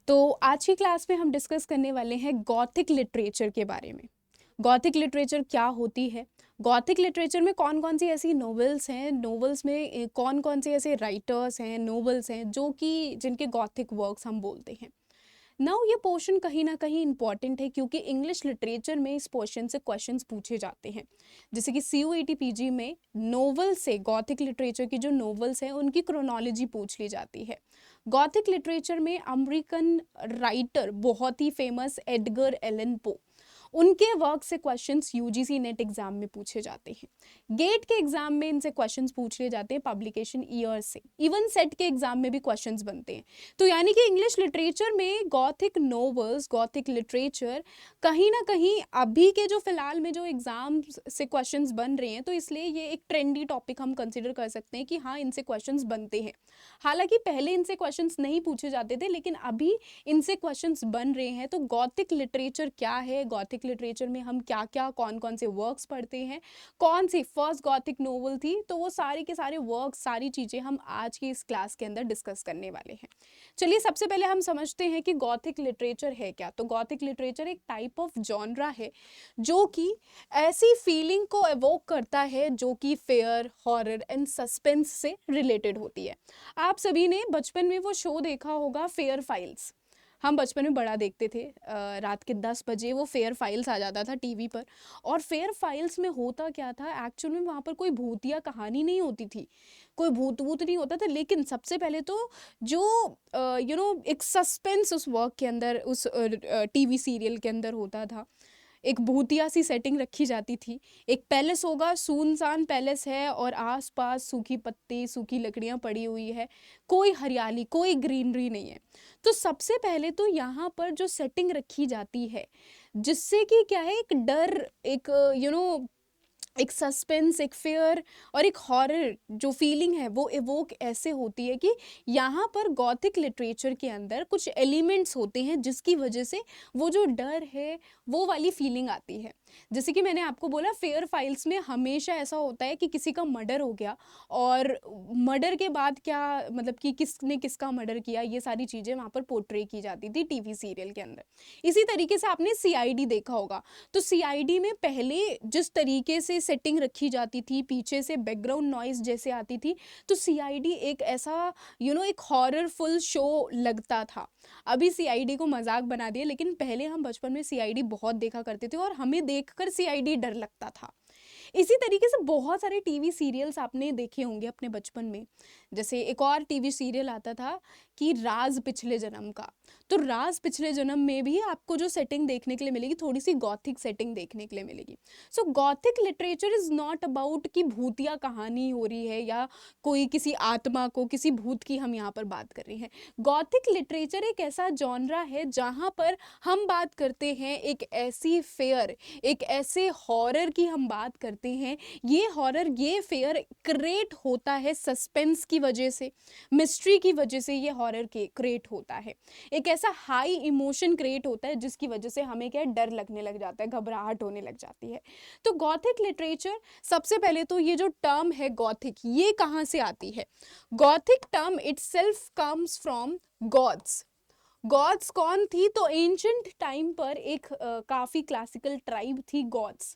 तो आज की क्लास में हम डिस्कस करने वाले हैं गॉथिक लिटरेचर के बारे में। गॉथिक लिटरेचर क्या होती है, गॉथिक लिटरेचर में कौन कौन सी ऐसी नॉवेल्स हैं, नॉवेल्स में कौन कौन से ऐसे राइटर्स हैं, नॉवेल्स हैं जो कि जिनके गॉथिक वर्क्स हम बोलते हैं। नाउ ये पोर्शन कहीं ना कहीं इंपॉर्टेंट है क्योंकि इंग्लिश लिटरेचर में इस पोर्शन से क्वेश्चंस पूछे जाते हैं। जैसे कि CUET PG में नोवेल से गॉथिक लिटरेचर की जो नोवेल्स हैं उनकी क्रोनोलॉजी पूछ ली जाती है। गॉथिक लिटरेचर में अमेरिकन राइटर बहुत ही फेमस एडगर एलन पो, उनके वर्क से क्वेश्चंस UGC नेट एग्जाम में पूछे जाते हैं। गेट के एग्जाम में इनसे क्वेश्चंस पूछ लिए जाते हैं पब्लिकेशन ईयर से। इवन सेट के एग्जाम में भी क्वेश्चंस बनते हैं। तो यानी कि इंग्लिश लिटरेचर में गॉथिक नोवेल्स, गॉथिक लिटरेचर कहीं ना कहीं अभी के जो फिलहाल में जो एग्जाम से क्वेश्चंस बन रहे हैं, तो इसलिए ये एक ट्रेंडी टॉपिक हम कंसिडर कर सकते हैं कि हाँ इनसे क्वेश्चंस बनते हैं। हालांकि पहले इनसे क्वेश्चंस नहीं पूछे जाते थे, लेकिन अभी इनसे क्वेश्चंस बन रहे हैं। तो गॉथिक लिटरेचर क्या है, गॉथिक लिटरेचर में हम क्या क्या कौन कौन से वर्क्स पढ़ते हैं, कौन सी फर्स्ट गॉथिक नोवेल थी, तो वो सारे के सारे वर्क्स, सारी चीज़ें हम आज की इस क्लास के अंदर डिस्कस करने वाले हैं। चलिए सबसे पहले हम समझते हैं कि गॉथिक लिटरेचर है क्या। तो गॉथिक लिटरेचर एक टाइप ऑफ जॉनरा है जो कि ऐसी फीलिंग को एवोक करता है जो कि फेयर, हॉरर एंड सस्पेंस से रिलेटेड होती है। आप सभी ने बचपन में वो शो देखा होगा फेयर फाइल्स। हम बचपन में बड़ा देखते थे, रात के 10 बजे वो फेयर फाइल्स आ जाता था टीवी पर। और फेयर फाइल्स में होता क्या था, एक्चुअल में वहाँ पर कोई भूतिया कहानी नहीं होती थी, कोई भूत वूत नहीं होता था। लेकिन सबसे पहले तो जो एक सस्पेंस उस वर्क के अंदर, उस टीवी सीरियल के अंदर होता था। एक भूतिया सी सेटिंग रखी जाती थी। एक पैलेस होगा, सुनसान पैलेस है और आसपास सूखी पत्ती, सूखी लकड़ियां पड़ी हुई है, कोई हरियाली, कोई ग्रीनरी नहीं है। तो सबसे पहले तो यहाँ पर जो सेटिंग रखी जाती है, जिससे कि क्या है, एक डर, एक एक सस्पेंस, एक फेयर और एक हॉरर जो फीलिंग है वो एवोक ऐसे होती है कि यहाँ पर गॉथिक लिटरेचर के अंदर कुछ एलिमेंट्स होते हैं जिसकी वजह से वो जो डर है वो वाली फीलिंग आती है। जैसे कि मैंने आपको बोला, फेयर फाइल्स में हमेशा ऐसा होता है कि किसी का मर्डर हो गया और मर्डर के बाद क्या, मतलब कि किसने किसका मर्डर किया, ये सारी चीज़ें वहाँ पर पोर्ट्रे की जाती थी टीवी सीरियल के अंदर। इसी तरीके से आपने CID देखा होगा। तो CID में पहले जिस तरीके से सेटिंग रखी जाती थी, पीछे से बैकग्राउंड नॉइज जैसे आती थी, तो CID एक ऐसा एक हॉररफुल शो लगता था। अभी CID को मजाक बना दिया, लेकिन पहले हम बचपन में CID बहुत देखा करते थे और हमें देखकर CID डर लगता था। इसी तरीके से बहुत सारे टीवी सीरियल्स आपने देखे होंगे अपने बचपन में। जैसे एक और टीवी सीरियल आता था कि राज पिछले जन्म का। तो राज पिछले जन्म में भी आपको जो सेटिंग देखने के लिए मिलेगी, थोड़ी सी गॉथिक सेटिंग देखने के लिए मिलेगी। So gothic literature is not about कि भूतिया कहानी हो रही है या कोई किसी आत्मा को, किसी भूत की हम यहाँ पर बात कर रहे हैं। गॉथिक लिटरेचर एक ऐसा जॉनरा है जहाँ पर हम बात करते हैं एक ऐसी फेयर, एक ऐसे हॉरर की हम बात करते हैं। ये हॉरर, ये फेयर क्रिएट होता है सस्पेंस की वजह से, मिस्ट्री की वजह से ये हॉरर के क्रिएट होता है। एक ऐसा हाई इमोशन क्रिएट होता है जिसकी वजह से हमें क्या, डर लगने लग जाता है, घबराहट होने लग जाती है। तो गॉथिक लिटरेचर, सबसे पहले तो ये जो टर्म है गॉथिक, ये कहाँ से आती है? Gothic term itself comes from Goths. Goths कौन थी? तो एंशंट टाइम पर एक काफ़ी क्लासिकल ट्राइब थी गॉड्स,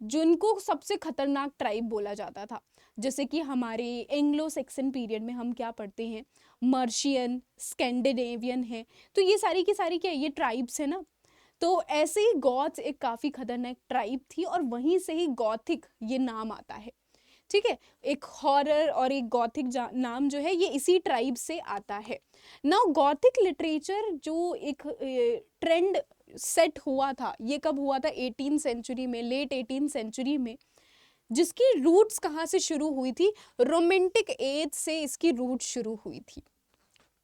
जिनको सबसे खतरनाक ट्राइब बोला जाता था। जैसे कि हमारे एंग्लो सेक्सन पीरियड में हम क्या पढ़ते हैं, मर्शियन, स्कैंडिनेवियन है। तो ये सारी की सारी क्या, ये ट्राइब्स है ना। तो ऐसे ही गॉथ्स एक काफ़ी खतरनाक ट्राइब थी और वहीं से ही गॉथिक ये नाम आता है। ठीक है, एक हॉरर और एक गॉथिक नाम जो है ये इसी ट्राइब से आता है। नाउ गॉथिक लिटरेचर जो एक ट्रेंड सेट हुआ था, ये कब हुआ था? 18 सेंचुरी में, लेट 18 सेंचुरी में, जिसकी रूट्स कहाँ से शुरू हुई थी? रोमांटिक एज से इसकी रूट शुरू हुई थी।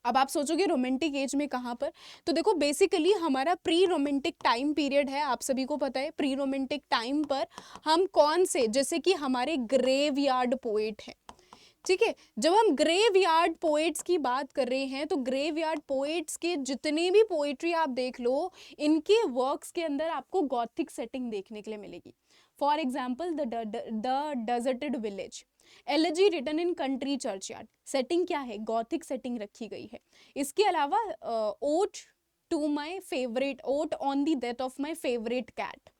अब आप सोचोगे रोमांटिक एज में कहाँ पर? तो देखो, बेसिकली हमारा प्री रोमांटिक टाइम पीरियड है, आप सभी को पता है। प्री रोमांटिक टाइम पर हम कौन से, जैसे कि हमारे ग्रेवयार्ड पोएट हैं, ठीक है। जब हम ग्रेवयार्ड पोएट्स की बात कर रहे हैं, तो ग्रेवयार्ड पोएट्स के जितने भी पोएट्री आप देख लो, इनके वर्क्स के अंदर आपको गॉथिक सेटिंग देखने के लिए मिलेगी। For example the deserted village, elegy written in country churchyard, setting क्या है, गॉथिक सेटिंग रखी गई है। इसके अलावा ode to my favourite, ode on the death of my favourite cat.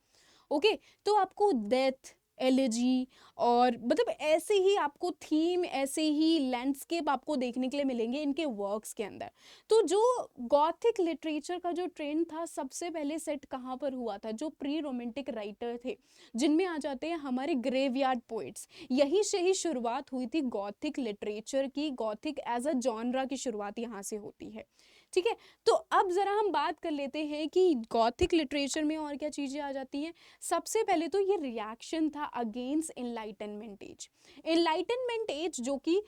Okay, तो आपको डेथ, एलिजी और मतलब ऐसे ही आपको थीम, ऐसे ही लैंडस्केप आपको देखने के लिए मिलेंगे इनके वर्क्स के अंदर। तो जो गॉथिक लिटरेचर का जो ट्रेंड था सबसे पहले सेट कहाँ पर हुआ था, जो प्री रोमांटिक राइटर थे जिनमें आ जाते हैं हमारे ग्रेवयार्ड पोइट्स, यहीं से ही शुरुआत हुई थी गॉथिक लिटरेचर की। गॉथिक एज अ जॉनरा की शुरुआत यहाँ से होती है, ठीक है। तो अब जरा हम बात कर लेते हैं कि गॉथिक लिटरेचर में और क्या चीजें आ जाती हैं। सबसे पहले तो ये रिएक्शन था against enlightenment age. Enlightenment age जो कि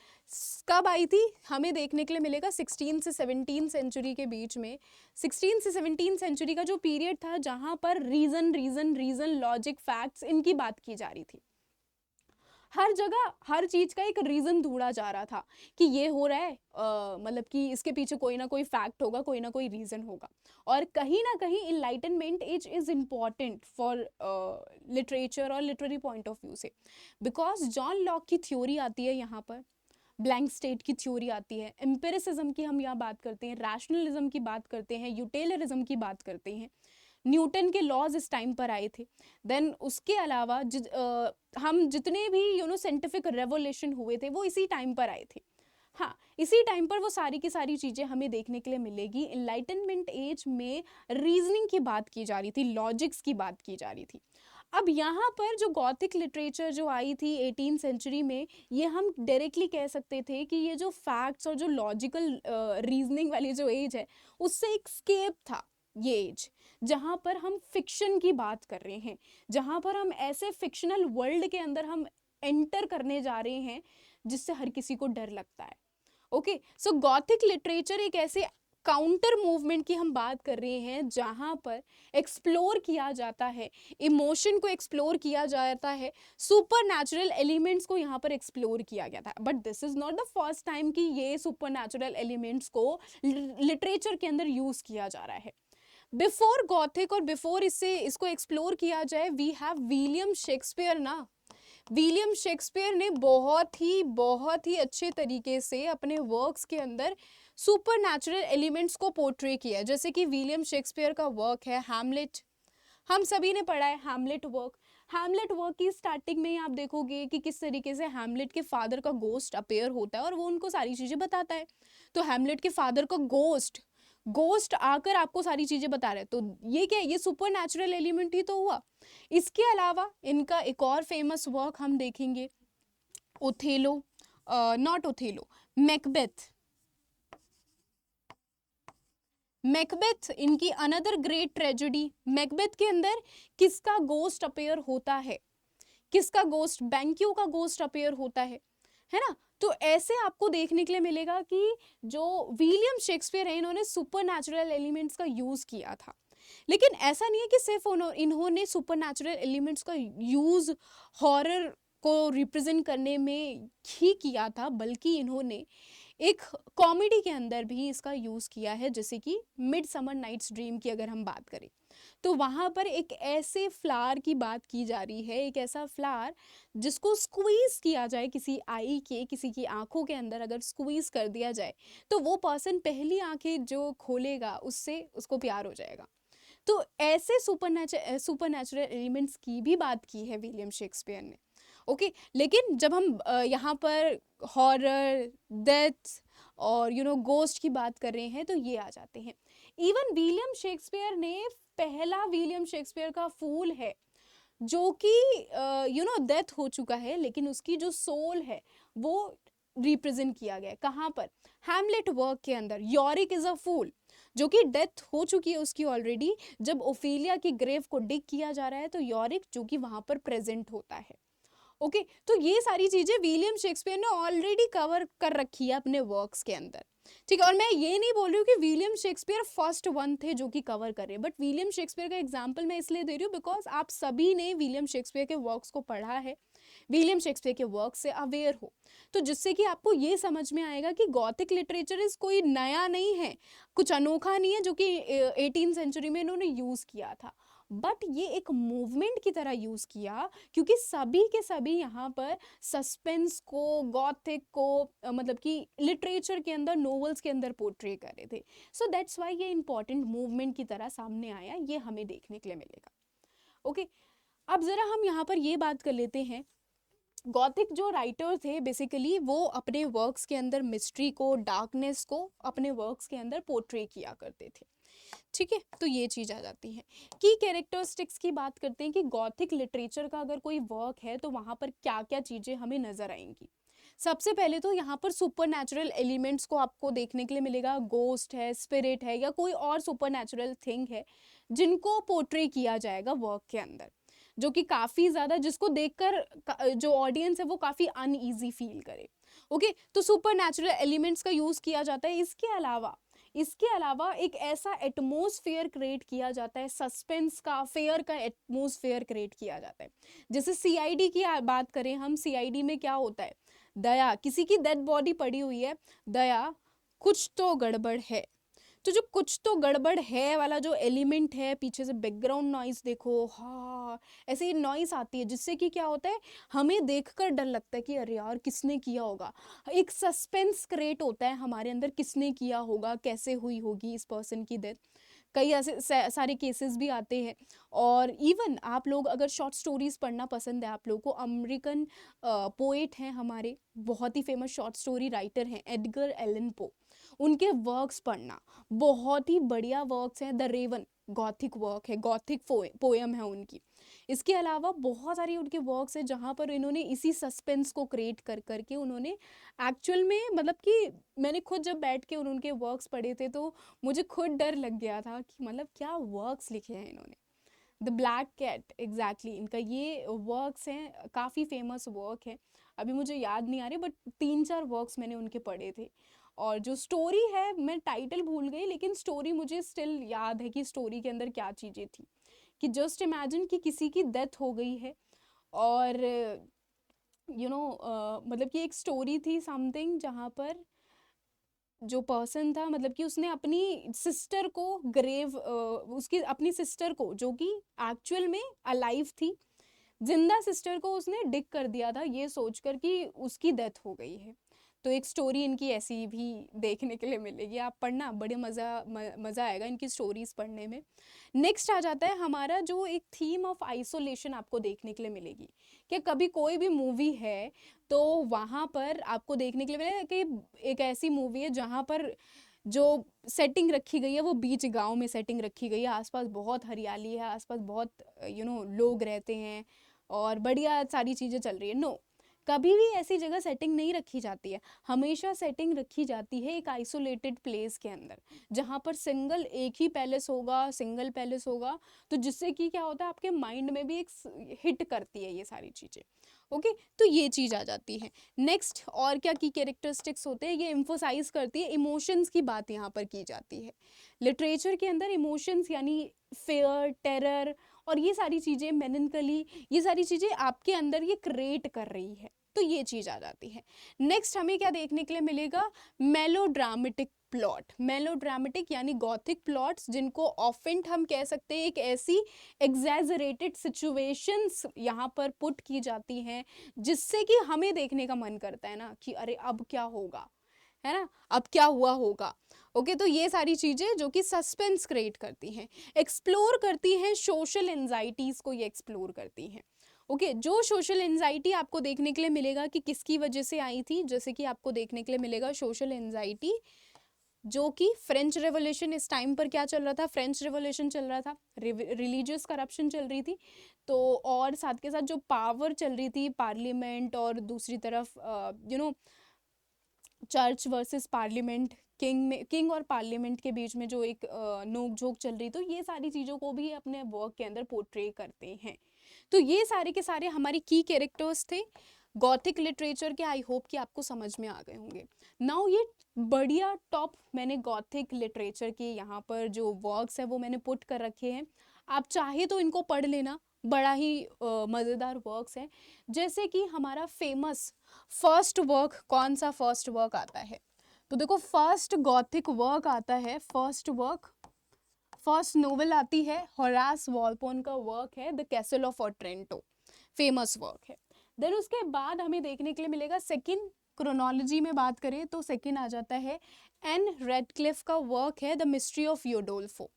कब आई थी, हमें देखने के लिए मिलेगा 16 से 17 सेंचुरी के बीच में। 16 से 17 सेंचुरी का जो पीरियड था जहां पर reason reason reason, logic, facts, इनकी बात की जा रही थी। हर जगह हर चीज का एक रीजन ढूंढा जा रहा था कि ये हो रहा है, मतलब कि इसके पीछे कोई ना कोई फैक्ट होगा, कोई ना कोई रीजन होगा। और कहीं ना कहीं enlightenment age is important for literature और लिटरेरी पॉइंट ऑफ व्यू से, बिकॉज जॉन लॉक की थ्योरी आती है यहाँ पर, ब्लैंक स्टेट की थ्योरी आती है, एम्पिरिसिज्म की हम यहाँ बात करते हैं, रैशनलिज्म की बात करते हैं, यूटिलियरिज्म की बात करते हैं, न्यूटन के लॉज इस टाइम पर आए थे। देन उसके अलावा हम जितने भी साइंटिफिक रेवोल्यूशन हुए थे वो इसी टाइम पर आए थे। हाँ, इसी टाइम पर वो सारी की सारी चीज़ें हमें देखने के लिए मिलेगी। इनलाइटनमेंट एज में रीजनिंग की बात की जा रही थी, लॉजिक्स की बात की जा रही थी। अब यहाँ पर जो गॉथिक लिटरेचर जो आई थी 18 सेंचुरी में, ये हम डायरेक्टली कह सकते थे कि ये जो फैक्ट्स और जो लॉजिकल रीजनिंग वाली जो एज है उससे एक स्केप था ये एज, जहाँ पर हम फिक्शन की बात कर रहे हैं, जहाँ पर हम ऐसे फिक्शनल वर्ल्ड के अंदर हम एंटर करने जा रहे हैं जिससे हर किसी को डर लगता है। ओके, सो गॉथिक लिटरेचर एक ऐसे काउंटर मूवमेंट की हम बात कर रहे हैं जहां पर एक्सप्लोर किया जाता है, इमोशन को एक्सप्लोर किया जाता है, सुपर नेचुरल एलिमेंट्स को यहाँ पर एक्सप्लोर किया गया था। But this is not the first time कि ये सुपर नेचुरल एलिमेंट्स को लिटरेचर के अंदर यूज किया जा रहा है। बिफोर गॉथिक और बिफोर इसको एक्सप्लोर किया जाए, वी हैव विलियम शेक्सपियर ना। विलियम शेक्सपियर ने बहुत ही अच्छे तरीके से अपने वर्क्स के अंदर सुपर नेचुरल एलिमेंट्स को पोर्ट्रे किया है। जैसे कि विलियम शेक्सपियर का वर्क है हैमलेट, हम सभी ने पढ़ा है हैमलेट वर्क। हैमलेट वर्क की स्टार्टिंग में ही आप देखोगे कि किस तरीके से हैमलेट के फादर का गोस्ट अपेयर होता है और वो उनको सारी चीज़ें बताता है। तो हैमलेट के फादर का गोस्ट आकर आपको सारी चीजें बता रहे हैं, तो ये क्या है, ये सुपर नेचुरल एलिमेंट ही तो हुआ। इसके अलावा इनका एक और फेमस वर्क हम देखेंगे, Othello, not Othello, Macbeth. Macbeth इनकी अनदर ग्रेट ट्रेजेडी। मैकबेथ के अंदर किसका गोस्ट अपेयर होता है, किसका गोस्ट, बैंक्यू का गोस्ट अपेयर होता है ना। तो ऐसे आपको देखने के लिए मिलेगा कि जो विलियम शेक्सपियर है इन्होंने सुपर नेचुरल एलिमेंट्स का यूज किया था। लेकिन ऐसा नहीं है कि सिर्फ इन्होंने सुपर नेचुरल एलिमेंट्स का यूज हॉरर को रिप्रेजेंट करने में ही किया था, बल्कि इन्होंने एक कॉमेडी के अंदर भी इसका यूज़ किया है। जैसे कि मिडसमर नाइट्स ड्रीम की अगर हम बात करें तो वहाँ पर एक ऐसे फ्लावर की बात की जा रही है, एक ऐसा फ्लावर जिसको स्क्वीज़ किया जाए, किसी आई के, किसी की आंखों के अंदर अगर स्क्वीज़ कर दिया जाए तो वो पर्सन पहली आंखें जो खोलेगा उससे उसको प्यार हो जाएगा। तो ऐसे सुपर नेचुरल एलिमेंट्स की भी बात की है विलियम शेक्सपियर ने। ओके, लेकिन जब हम यहाँ पर हॉरर, डेथ और गोस्ट की बात कर रहे हैं तो ये आ जाते हैं। इवन विलियम शेक्सपियर ने, पहला विलियम शेक्सपियर का फूल है जो कि डेथ हो चुका है, लेकिन उसकी जो सोल है वो रिप्रेजेंट किया गया है कहाँ पर, हैमलेट वर्क के अंदर। यॉरिक इज अ फूल जो कि डेथ हो चुकी है उसकी ऑलरेडी, जब ओफेलिया की ग्रेव को डिग किया जा रहा है तो यॉरिक जो कि वहां पर प्रेजेंट होता है। ओके, तो ये सारी चीजें विलियम शेक्सपियर ने ऑलरेडी कवर कर रखी है अपने वर्क्स के अंदर, ठीक है। और मैं ये नहीं बोल रही हूँ कि विलियम शेक्सपियर फर्स्ट वन थे जो कि कवर कर रहे हैं, बट विलियम शेक्सपियर का एग्जाम्पल मैं इसलिए दे रही हूँ बिकॉज आप सभी ने विलियम शेक्सपियर के वर्क्स को पढ़ा है, विलियम शेक्सपियर के वर्क से अवेयर हो, तो जिससे कि आपको ये समझ में आएगा कि गॉथिक लिटरेचर इज कोई नया नहीं है, कुछ अनोखा नहीं है जो कि 18 सेंचुरी में इन्होंने यूज़ किया था। बट ये एक मूवमेंट की तरह यूज़ किया, क्योंकि सभी के सभी यहाँ पर सस्पेंस को, गॉथिक को मतलब कि लिटरेचर के अंदर, नोवेल्स के अंदर पोर्ट्रे कर रहे थे। सो दैट्स वाई ये इंपॉर्टेंट मूवमेंट की तरह सामने आया, ये हमें देखने के लिए मिलेगा। ओके, अब ज़रा हम यहाँ पर ये बात कर लेते हैं, गॉथिक जो राइटर थे बेसिकली वो अपने वर्क्स के अंदर मिस्ट्री को, डार्कनेस को अपने वर्क्स के अंदर पोर्ट्रे किया करते थे। ठीक है, तो ये चीज़ आ जाती है। की कैरेक्टरिस्टिक्स की बात करते हैं कि गॉथिक लिटरेचर का अगर कोई वर्क है तो वहाँ पर क्या क्या चीज़ें हमें नज़र आएंगी। सबसे पहले तो यहाँ पर सुपर नेचुरल एलिमेंट्स को आपको देखने के लिए मिलेगा, गोस्ट है, स्पिरिट है, या कोई और सुपर नेचुरल थिंग है जिनको पोर्ट्रे किया जाएगा वर्क के अंदर, जो कि काफ़ी ज़्यादा, जिसको देखकर जो ऑडियंस है वो काफ़ी अनईजी फील करे। ओके, तो सुपर नेचुरल एलिमेंट्स का यूज़ किया जाता है। इसके अलावा एक ऐसा एटमॉस्फेयर क्रिएट किया जाता है, सस्पेंस का, फेयर का एटमॉस्फेयर क्रिएट किया जाता है। जैसे सीआईडी की बात करें हम, सीआईडी में क्या होता है, दया, किसी की डेड बॉडी पड़ी हुई है, दया कुछ तो गड़बड़ है। तो जो कुछ तो गड़बड़ है वाला जो एलिमेंट है, पीछे से बैकग्राउंड नॉइस देखो, हाँ ऐसे नॉइस आती है जिससे कि क्या होता है, हमें देखकर डर लगता है कि अरे यार किसने किया होगा। एक सस्पेंस क्रिएट होता है हमारे अंदर, किसने किया होगा, कैसे हुई होगी इस पर्सन की डेथ। कई ऐसे सारे केसेस भी आते हैं। और इवन आप लोग अगर शॉर्ट स्टोरीज पढ़ना पसंद है आप लोगों को, अमेरिकन पोएट हैं हमारे, बहुत ही फेमस शॉर्ट स्टोरी राइटर हैं एडगर एलन पो, उनके वर्क्स पढ़ना, बहुत ही बढ़िया वर्क्स हैं। द रेवन गॉथिक वर्क है, गॉथिक पोएम है उनकी। इसके अलावा बहुत सारी उनके वर्क्स हैं जहाँ पर इन्होंने इसी सस्पेंस को क्रिएट कर करके उन्होंने एक्चुअल में, मतलब कि मैंने खुद जब बैठ के उनके वर्क्स पढ़े थे तो मुझे खुद डर लग गया था कि मतलब क्या वर्क्स लिखे हैं इन्होंने। द ब्लैक कैट, एग्जैक्टली इनका ये वर्क्स हैं, काफ़ी फेमस वर्क है। अभी मुझे याद नहीं आ रही, बट 3-4 वर्क्स मैंने उनके पढ़े थे। और जो स्टोरी है, मैं टाइटल भूल गई, लेकिन स्टोरी मुझे स्टिल याद है कि स्टोरी के अंदर क्या चीज़ें थी। कि जस्ट इमेजिन कि किसी की डेथ हो गई है और मतलब कि एक स्टोरी थी समथिंग जहाँ पर जो पर्सन था, मतलब कि उसने अपनी सिस्टर को उसकी अपनी सिस्टर को, जो कि एक्चुअल में अलाइव थी, जिंदा सिस्टर को उसने डिग कर दिया था ये सोचकर कि उसकी डेथ हो गई है। तो एक स्टोरी इनकी ऐसी भी देखने के लिए मिलेगी, आप पढ़ना, बड़े मज़ा आएगा इनकी स्टोरीज पढ़ने में। नेक्स्ट आ जाता है हमारा जो एक थीम ऑफ आइसोलेशन आपको देखने के लिए मिलेगी। कि कभी कोई भी मूवी है तो वहाँ पर आपको देखने के लिए मिलेगा कि एक ऐसी मूवी है जहाँ पर जो सेटिंग रखी गई है वो बीच गांव में सेटिंग रखी गई है, आसपास बहुत हरियाली है, आसपास बहुत लोग रहते हैं और बढ़िया सारी चीज़ें चल रही है। नो, कभी भी ऐसी जगह सेटिंग नहीं रखी जाती है, हमेशा सेटिंग रखी जाती है एक आइसोलेटेड प्लेस के अंदर, जहाँ पर एक ही पैलेस होगा, सिंगल पैलेस होगा। तो जिससे कि क्या होता है, आपके माइंड में भी एक हिट करती है ये सारी चीज़ें। ओके, तो ये चीज़ आ जाती है। नेक्स्ट और क्या की कैरेक्टरिस्टिक्स होते हैं, ये एम्फोसाइज करती है इमोशंस की बात यहाँ पर की जाती है। लिटरेचर के अंदर इमोशंस यानी फेयर, टेरर और ये सारी चीज़ें, मेलनकली, ये सारी चीज़ें आपके अंदर ये क्रिएट कर रही है, तो ये चीज़ आ जाती है। नेक्स्ट हमें क्या देखने के लिए मिलेगा, मेलोड्रामेटिक प्लॉट। मेलोड्रामेटिक यानी गॉथिक प्लॉट्स, जिनको ऑफेंट हम कह सकते हैं एक ऐसी एग्जैजरेटेड सिचुएशंस यहाँ पर पुट की जाती हैं जिससे कि हमें देखने का मन करता है ना कि अरे अब क्या होगा, है ना, अब क्या हुआ होगा। ओके, तो ये सारी चीज़ें जो कि सस्पेंस क्रिएट करती हैं, एक्सप्लोर करती हैं सोशल एंजाइटीज़ को, ये एक्सप्लोर करती हैं। ओके, जो सोशल एंजाइटी आपको देखने के लिए मिलेगा कि किसकी वजह से आई थी, जैसे कि आपको देखने के लिए मिलेगा सोशल एंजाइटी जो कि फ्रेंच रेवोल्यूशन, इस टाइम पर क्या चल रहा था, फ्रेंच रेवोल्यूशन चल रहा था, रिलीजियस करप्शन चल रही थी। तो और साथ के साथ जो पावर चल रही थी, पार्लियामेंट, और दूसरी तरफ चर्च वर्सेस पार्लियामेंट, किंग और पार्लियामेंट के बीच में जो एक नोक झोंक चल रही, तो ये सारी चीज़ों को भी अपने वर्क के अंदर पोर्ट्रे करते हैं। तो ये सारे के सारे हमारे की कैरेक्टर्स थे गॉथिक लिटरेचर के। आई होप कि आपको समझ में आ गए होंगे। नाउ ये बढ़िया टॉप मैंने गॉथिक लिटरेचर के यहाँ पर जो वर्क्स है वो मैंने पुट कर रखे हैं, आप चाहे तो इनको पढ़ लेना, बड़ा ही मज़ेदार वर्क्स हैं। जैसे कि हमारा फेमस फर्स्ट वर्क, कौन सा फर्स्ट वर्क आता है, तो देखो फर्स्ट गॉथिक वर्क आता है, फर्स्ट फर्स्ट नोवेल आती है होरास वॉल्पोन का वर्क है the castle of Otranto, famous work है। देन उसके बाद हमें देखने के लिए मिलेगा सेकंड, क्रोनोलॉजी में बात करें तो सेकंड आ जाता है एन रेडक्लिफ का वर्क है the mystery of Udolpho,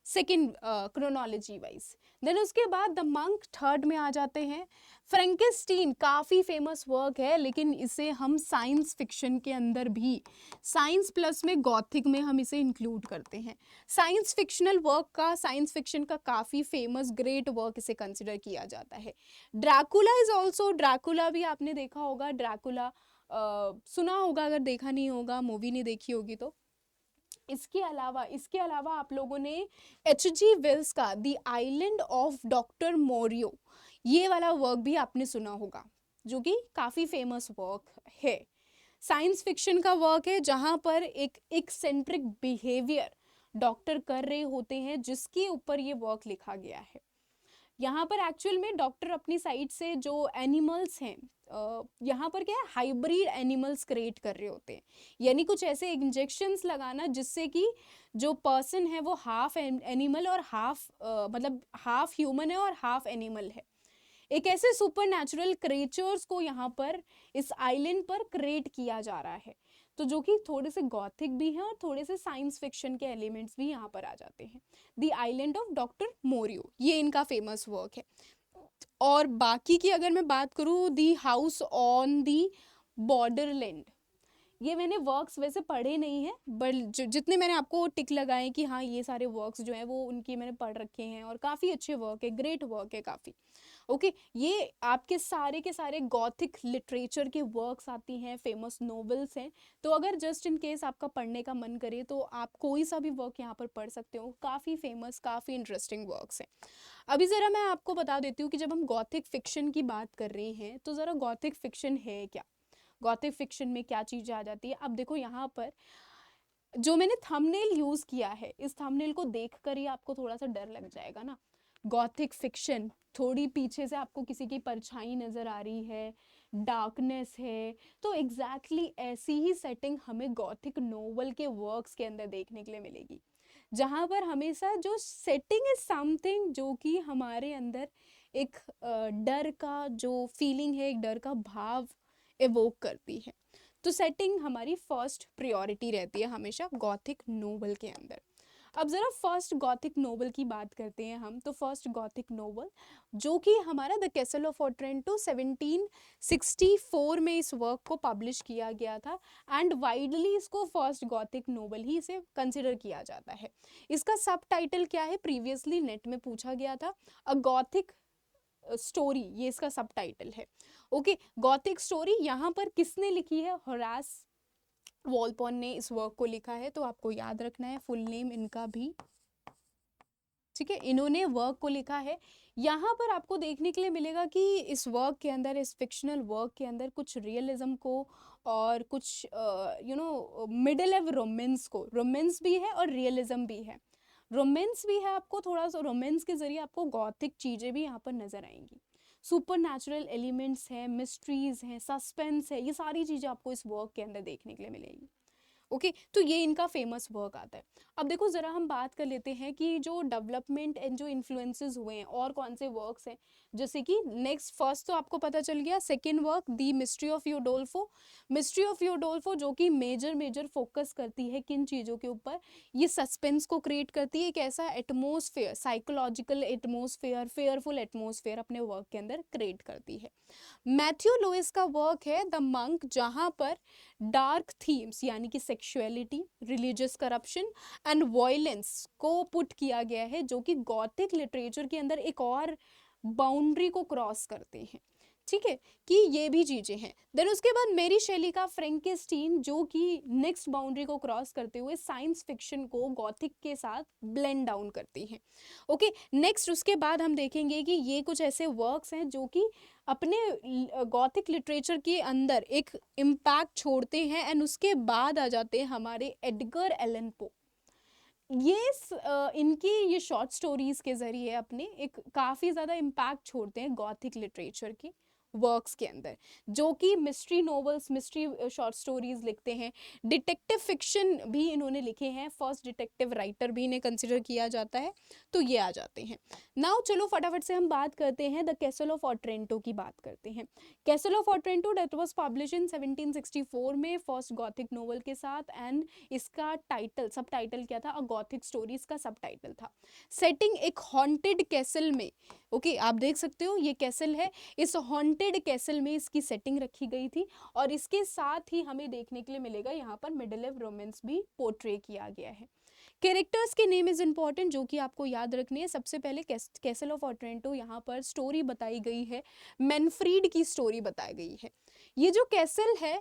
second chronology wise. Then उसके बाद द मंक थर्ड में आ जाते हैं। फ्रैंकेनस्टीन काफ़ी फेमस वर्क है, लेकिन इसे हम साइंस फिक्शन के अंदर भी, साइंस प्लस में गॉथिक में हम इसे इंक्लूड करते हैं। साइंस फिक्शनल वर्क का, साइंस फिक्शन का काफ़ी फेमस ग्रेट वर्क इसे कंसिडर किया जाता है। ड्रैकुला इज ऑल्सो, ड्रैकुला भी आपने देखा होगा, ड्रैकुला सुना होगा, अगर देखा नहीं होगा, मूवी नहीं देखी होगी तो। इसके अलावा आप लोगों ने H.G. वेल्स का the island of doctor Moreau, ये वाला वर्क भी आपने सुना होगा, जो कि काफ़ी फेमस वर्क है। साइंस फिक्शन का वर्क है जहाँ पर एक एक्सेंट्रिक बिहेवियर डॉक्टर कर रहे होते हैं, जिसके ऊपर ये वर्क लिखा गया है। यहाँ पर एक्चुअल में डॉक्टर अपनी साइड से जो एनिमल्स हैं, यहाँ पर क्या है, हाइब्रिड एनिमल्स क्रिएट कर रहे होते हैं, यानी कुछ ऐसे इंजेक्शंस लगाना जिससे कि जो पर्सन है वो हाफ एनिमल और हाफ मतलब हाफ ह्यूमन है और हाफ एनिमल है। एक ऐसे सुपर नेचुरल क्रिएचर्स को यहाँ पर इस आइलैंड पर क्रिएट किया जा रहा है, तो जो कि थोड़े से गॉथिक भी हैं और थोड़े से साइंस फिक्शन के एलिमेंट्स भी यहाँ पर आ जाते हैं। The island of doctor Moreau, ये इनका फेमस वर्क है। और बाकी की अगर मैं बात करूँ, the house on the Borderland, ये मैंने वर्क्स वैसे पढ़े नहीं हैं, बट जितने मैंने आपको टिक लगाए कि हाँ ये सारे वर्क्स जो हैं वो उनकी मैंने पढ़ रखे हैं और काफ़ी अच्छे वर्क है, ग्रेट वर्क है काफ़ी। ओके, ये आपके सारे के सारे गॉथिक लिटरेचर के वर्क्स आती हैं, फेमस नॉवेल्स हैं। तो अगर जस्ट इन केस आपका पढ़ने का मन करे तो आप कोई सा भी वर्क यहाँ पर पढ़ सकते हो, काफ़ी फेमस, काफ़ी इंटरेस्टिंग वर्क्स हैं। अभी ज़रा मैं आपको बता देती हूँ कि जब हम गॉथिक फिक्शन की बात कर रहे हैं तो ज़रा गॉथिक फिक्शन है क्या, गॉथिक फिक्शन में क्या चीज़ें आ जाती है। अब देखो यहाँ पर जो मैंने थंबनेल यूज़ किया है, इस थंबनेल को देखकर ही आपको थोड़ा सा डर लग जाएगा ना। गॉथिक फिक्शन, थोड़ी पीछे से आपको किसी की परछाई नज़र आ रही है, डार्कनेस है, तो एग्जैक्टली ऐसी ही सेटिंग हमें गॉथिक नोवेल के वर्क्स के अंदर देखने के लिए मिलेगी, जहाँ पर हमेशा जो सेटिंग इज समथिंग जो कि हमारे अंदर एक डर का जो फीलिंग है, एक डर का भाव एवोक करती है। तो सेटिंग हमारी फर्स्ट प्रायोरिटी रहती है हमेशा गॉथिक नोवेल के अंदर। अब ज़रा फर्स्ट गॉथिक नोवेल की बात करते हैं हम। तो फर्स्ट गॉथिक नोवेल जो कि हमारा द कैसल ऑफ ऑट्रेंटो 1764 में इस वर्क को पब्लिश किया गया था, एंड वाइडली इसको फर्स्ट गॉथिक नोवेल ही इसे कंसिडर किया जाता है। इसका सब टाइटल क्या है, प्रीवियसली नेट में पूछा गया था, अ गॉथिक स्टोरी, ये इसका सब टाइटल है। ओके, गॉथिक स्टोरी यहाँ पर किसने लिखी है, होरास वॉल्पोन ने इस वर्क को लिखा है, तो आपको याद रखना है फुल नेम इनका भी, ठीक है, इन्होंने वर्क को लिखा है। यहाँ पर आपको देखने के लिए मिलेगा कि इस वर्क के अंदर, इस फिक्शनल वर्क के अंदर कुछ रियलिज्म को और कुछ मिडिल एव रोमांस को, रोमांस भी है और रियलिज्म भी है, रोमांस भी है, आपको थोड़ा सा रोमांस के जरिए आपको गॉथिक चीज़ें भी यहाँ पर नजर आएंगी, सुपर नेचुरल एलिमेंट्स हैं, मिस्ट्रीज हैं, सस्पेंस है, ये सारी चीज़ें आपको इस वर्क के अंदर देखने के लिए मिलेगी। ओके, तो ये इनका फेमस वर्क आता है। अब देखो ज़रा हम बात कर लेते हैं कि जो डेवलपमेंट एंड जो इन्फ्लुएंसेस हुए हैं और कौन से वर्क्स हैं, जैसे कि नेक्स्ट फर्स्ट तो आपको पता चल गया, second work the mystery of Udolpho, mystery of Udolpho जो कि मेजर फोकस करती है किन चीज़ों के ऊपर, ये सस्पेंस को क्रिएट करती है, एक ऐसा atmosphere, psychological atmosphere, fearful atmosphere अपने वर्क के अंदर क्रिएट करती है। मैथ्यू लुइस का वर्क है द मंक, जहाँ पर डार्क थीम्स यानी कि sexuality, religious corruption and violence को पुट किया गया है, जो कि गॉथिक लिटरेचर के अंदर एक और बाउंड्री को क्रॉस करते हैं, ठीक है, कि ये भी चीज़ें हैं। देन उसके बाद मेरी शैली का फ्रैंकेनस्टीन, जो कि नेक्स्ट बाउंड्री को क्रॉस करते हुए साइंस फिक्शन को गॉथिक के साथ ब्लेंड डाउन करती हैं। ओके, नेक्स्ट उसके बाद हम देखेंगे कि ये कुछ ऐसे वर्क्स हैं जो कि अपने गॉथिक लिटरेचर के अंदर एक इम्पैक्ट छोड़ते हैं, एंड उसके बाद आ जाते हैं हमारे एडगर एलन पो। ये इनकी ये शॉर्ट स्टोरीज के ज़रिए अपने एक काफ़ी ज़्यादा इम्पैक्ट छोड़ते हैं गॉथिक लिटरेचर की वर्क्स के अंदर, जो कि mystery novels, mystery short stories लिखते हैं, डिटेक्टिव फिक्शन भी इन्होंने लिखे हैं, फर्स्ट डिटेक्टिव राइटर भी इन्हें कंसिडर किया जाता है। तो ये आ जाते हैं। नाउ चलो फटाफट से हम बात करते हैं द कैसल ऑफ ऑटरेंटो की बात करते हैं। Castle of Otranto that was publish in 1764 में फर्स्ट गॉथिक नोवेल के साथ, एंड इसका टाइटल, सब टाइटल क्या था, अ गॉथिक स्टोरी इसका सब टाइटल था। सेटिंग एक हॉन्टेड कैसल में, ओके आप देख सकते हो ये कैसल है, इस हॉन्टेड कैसल में इसकी सेटिंग रखी गई थी, और इसके साथ ही हमें देखने के लिए मिलेगा यहाँ पर मिडिलेव रोमांस भी पोर्ट्रे किया गया है। कैरेक्टर्स के नेम इज इंपॉर्टेंट, जो कि आपको याद रखने हैं। सबसे पहले कैसल ऑफ ऑटरेंटो, यहाँ पर स्टोरी बताई गई है, मैनफ्रीड की स्टोरी बताई गई है। ये जो कैसल है,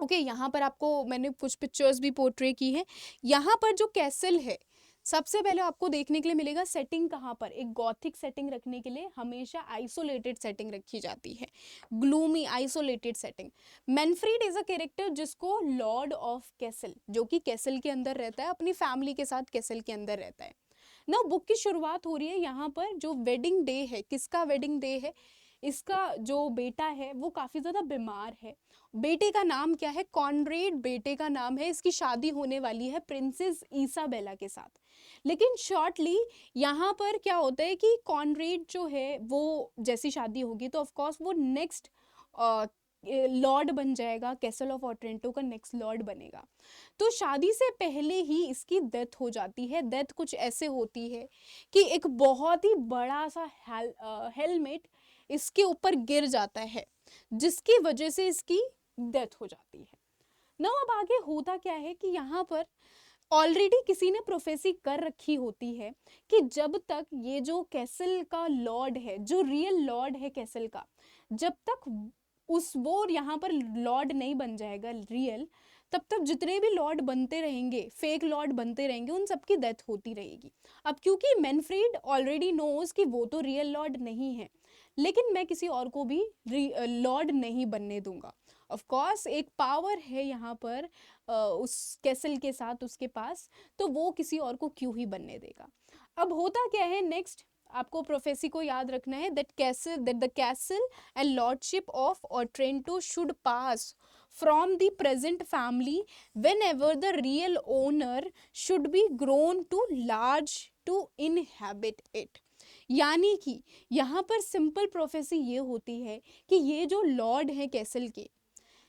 ओके यहाँ पर आपको मैंने कुछ पिक्चर्स भी पोर्ट्रे की है। यहाँ पर जो कैसल है, सबसे पहले आपको देखने के लिए मिलेगा सेटिंग कहाँ पर, एक गॉथिक सेटिंग रखने के लिए हमेशा आइसोलेटेड सेटिंग रखी जाती है, gloomy isolated setting. Manfred is a character जिसको लॉर्ड ऑफ कैसल, जो कि कैसल के अंदर रहता है, अपनी फैमिली के साथ कैसल के अंदर रहता है ना। बुक की शुरुआत हो रही है यहाँ पर, जो वेडिंग डे है, किसका वेडिंग डे है, इसका जो बेटा है वो काफ़ी ज़्यादा बीमार है। बेटे का नाम क्या है, कॉनरेड बेटे का नाम है, इसकी शादी होने वाली है प्रिंसेस ईसाबेला के साथ। लेकिन शॉर्टली यहाँ पर क्या होता है कि कॉनरेड जो है वो, जैसी शादी होगी तो ऑफ कोर्स वो नेक्स्ट लॉर्ड बन जाएगा, कैसल ऑफ ऑटरेंटो का नेक्स्ट लॉर्ड बनेगा। तो शादी से पहले ही इसकी डेथ हो जाती है। डेथ कुछ ऐसे होती है कि एक बहुत ही बड़ा सा हेलमेट इसके ऊपर गिर जाता है, जिसकी वजह से इसकी डेथ हो जाती है ना। अब आगे होता क्या है कि यहाँ पर ऑलरेडी किसी ने प्रोफेसी कर रखी होती है कि जब तक ये जो कैसल का लॉर्ड है, जो रियल लॉर्ड है कैसल का, जब तक उस वो यहाँ पर लॉर्ड नहीं बन जाएगा रियल, तब तक जितने भी लॉर्ड बनते रहेंगे, फेक लॉर्ड बनते रहेंगे, उन सबकी डेथ होती रहेगी। अब क्योंकि मैनफ्रीड ऑलरेडी नोज कि वो तो रियल लॉर्ड नहीं है, लेकिन मैं किसी और को भी लॉर्ड नहीं बनने दूंगा। ऑफ कोर्स एक पावर है यहाँ पर उस कैसल के साथ उसके पास, तो वो किसी और को क्यों ही बनने देगा। अब होता क्या है नेक्स्ट, आपको प्रोफेसी को याद रखना है, that the castle and lordship of Otranto should pass from the present family whenever the real owner should be grown too large to inhabit it। यानी कि यहाँ पर सिंपल प्रोफेसी ये होती है कि ये जो लॉर्ड है कैसल के,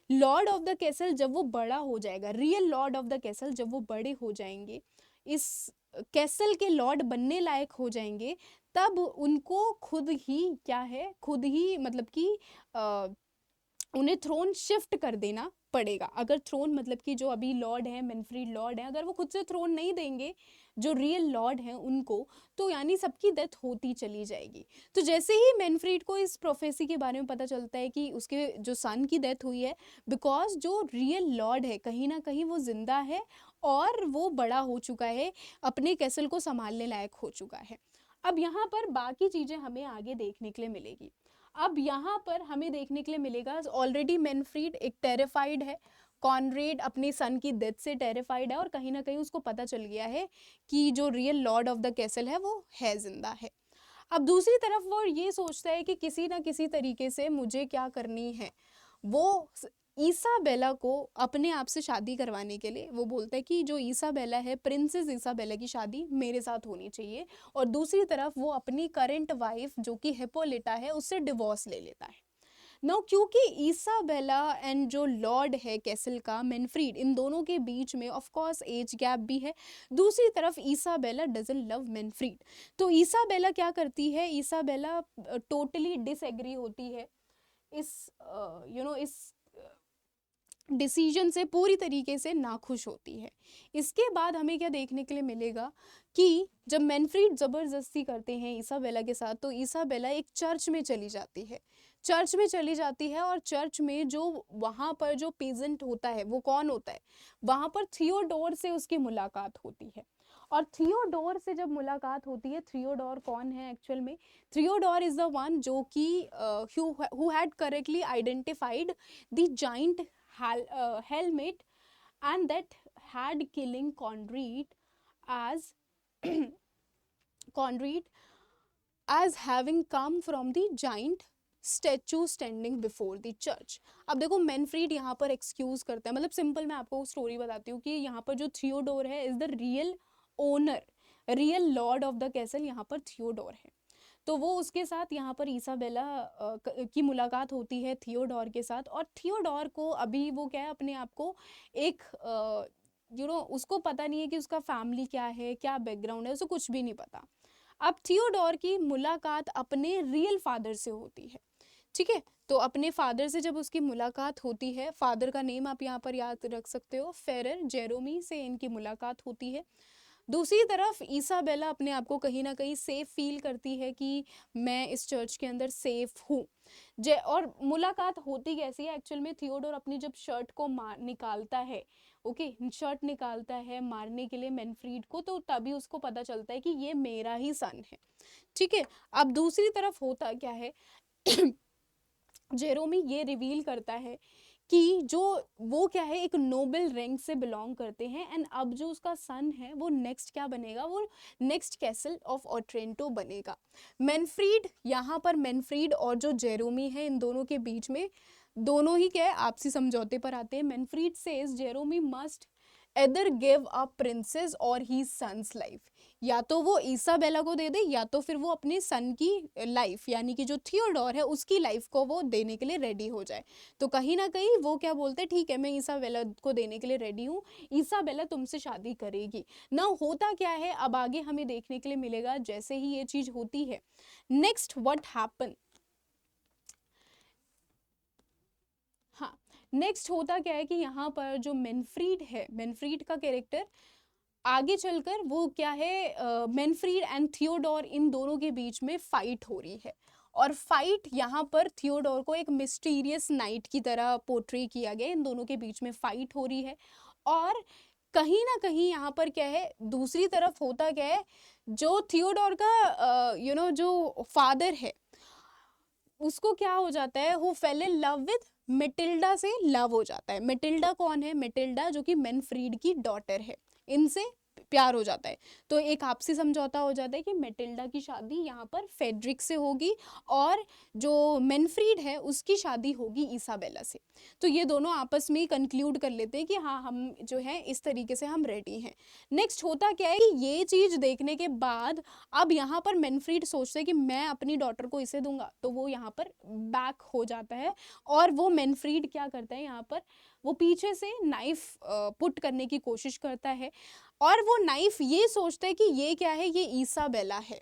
लॉर्ड ऑफ द कैसल जब वो बड़ा हो जाएगा, real Lord of the castle जब वो बड़े हो जाएंगे, इस कैसल के लॉर्ड बनने लायक हो जाएंगे, तब उनको खुद ही क्या है, खुद ही मतलब कि उन्हें थ्रोन शिफ्ट कर देना पड़ेगा। अगर थ्रोन मतलब कि जो अभी लॉर्ड है, मैनफ्रीड लॉर्ड है, अगर वो खुद से थ्रोन नहीं देंगे जो रियल लॉर्ड हैं उनको, तो यानी सबकी डेथ होती चली जाएगी। तो जैसे ही मैनफ्रीड को इस प्रोफेसी के बारे में पता चलता है कि उसके जो सन की डेथ हुई है, बिकॉज जो रियल लॉर्ड है कहीं ना कहीं वो जिंदा है और वो बड़ा हो चुका है, अपने कैसल को संभालने लायक हो चुका है। अब यहाँ पर बाकी चीज़ें हमें आगे देखने के लिए मिलेगी। अब यहाँ पर हमें देखने के लिए मिलेगा ऑलरेडी मैनफ्रीड एक टेरिफाइड है, कॉनरेड अपने सन की डेथ से टेरिफाइड है, और कहीं ना कहीं उसको पता चल गया है कि जो real Lord of the castle है वो है जिंदा है। अब दूसरी तरफ वो ये सोचता है कि किसी ना किसी तरीके से मुझे क्या करनी है, वो ईसाबेला को अपने आप से शादी करवाने के लिए वो बोलता है कि जो ईसाबेला है, प्रिंसेस ईसाबेला की शादी मेरे साथ होनी चाहिए, और दूसरी तरफ वो अपनी करंट वाइफ जो कि हिप्पोलिटा है उससे डिवोर्स ले लेता है। नो क्योंकि ईसाबेला एंड जो लॉर्ड है कैसल का मैनफ्रीड, इन दोनों के बीच में ऑफ कोर्स एज गैप भी है, दूसरी तरफ ईसाबेला डजंट लव मैनफ्रीड। तो ईसाबेला क्या करती है, ईसाबेला टोटली डिसएग्री होती है इस इस डिसीजन से, पूरी तरीके से नाखुश होती है। इसके बाद हमें क्या देखने के लिए मिलेगा कि जब मैनफ्रीड ज़बरदस्ती करते हैं ईसाबेला के साथ, तो ईसाबेला एक चर्च में चली जाती है, चर्च में चली जाती है, और चर्च में जो वहाँ पर जो पेजेंट होता है वो कौन होता है, वहाँ पर थियोडोर से उसकी मुलाकात होती है। और थियोडोर से जब मुलाकात होती है, थियोडोर कौन है एक्चुअल में, थियोडोर इज द वन जो कि who had correctly identified the giant helmet and that had killing Conrad as Conrad as having come from the giant statue standing before the church. अब देखो मैनफ्रीड यहाँ पर excuse करता है, मतलब सिंपल मैं आपको स्टोरी बताती हूँ कि यहाँ पर जो थियोडोर है is the real owner, real Lord of the castle यहाँ पर थियोडोर है। तो वो उसके साथ यहाँ पर इसाबेला की मुलाकात होती है थियोडोर के साथ, और थियोडोर को अभी वो क्या है अपने आप को एक उसको पता नहीं है कि उसका फैमिली क्या है, क्या बैकग्राउंड है, उसे कुछ भी नहीं पता। अब थियोडोर की मुलाकात अपने रियल फादर से होती है, ठीक है। तो अपने फादर से जब उसकी मुलाकात होती है, फादर का नेम आप यहाँ पर याद रख सकते हो, फेरर जेरोमी से इनकी मुलाकात होती है। दूसरी तरफ इसाबेला अपने आप को कहीं ना कहीं सेफ फील करती है कि मैं इस चर्च के अंदर सेफ हूँ। और मुलाकात होती कैसी है एक्चुअल में, थियोडोर अपनी जब शर्ट को निकालता है, ओके, शर्ट निकालता है मारने के लिए मैनफ्रीड को, तो तभी उसको पता चलता है कि ये मेरा ही सन है, ठीक है। अब दूसरी तरफ होता क्या है जेरोमी ये रिवील करता है कि जो वो क्या है एक नोबल रैंक से बिलोंग करते हैं, एंड अब जो उसका सन है वो नेक्स्ट क्या बनेगा, वो नेक्स्ट कैसल ऑफ ऑट्रेंटो बनेगा। मैनफ्रीड यहाँ पर मैनफ्रीड और जो जेरोमी है इन दोनों के बीच में दोनों ही क्या है आपसी समझौते पर आते हैं। Manfred says Jerome must either give a princess और ही सन्स लाइफ, या तो वो इसाबेला को दे दे या तो फिर वो अपने सन की लाइफ यानी कि जो थियोडोर है उसकी लाइफ को वो देने के लिए रेडी हो जाए। तो कहीं ना कहीं वो क्या बोलते हैं, ठीक है मैं इसाबेला को देने के लिए रेडी हूँ, इसाबेला तुमसे शादी करेगी ना। होता क्या है अब आगे हमें देखने के लिए मिलेगा जैसे ही ये चीज होती है। नेक्स्ट व्हाट हैपन, हाँ नेक्स्ट होता क्या है कि यहाँ पर जो मैनफ्रीड है, मैनफ्रीड का कैरेक्टर आगे चलकर वो क्या है मैनफ्रीड एंड थियोडोर इन दोनों के बीच में फाइट हो रही है, और फाइट यहाँ पर थियोडोर को एक मिस्टीरियस नाइट की तरह पोर्ट्रे किया गया, इन दोनों के बीच में फाइट हो रही है। और कहीं ना कहीं यहाँ पर क्या है दूसरी तरफ होता क्या है, जो थियोडोर का जो फादर है उसको क्या हो जाता है, वो fail in love with Matilda से लव हो जाता है। मेटिल्डा कौन है, मेटिल्डा जो कि मैनफ्रीड की डॉटर है, इनसे प्यार हो जाता है। तो एक आपसी समझौता हो जाता है कि मेटिल्डा की शादी यहाँ पर फेड्रिक से होगी और जो मैनफ्रीड है उसकी शादी होगी इसाबेला से। तो ये दोनों आपस में ही कंक्लूड कर लेते हैं कि हाँ हम जो है इस तरीके से हम रेडी हैं। नेक्स्ट होता क्या है कि ये चीज़ देखने के बाद अब यहाँ पर मैनफ्रीड सोचते हैं कि मैं अपनी डॉटर को इसे दूंगा, तो वो यहाँ पर बैक हो जाता है, और वो मैनफ्रीड क्या करता है यहाँ पर वो पीछे से नाइफ पुट करने की कोशिश करता है, और वो नाइफ ये सोचता है कि ये क्या है, ये इसाबेला है,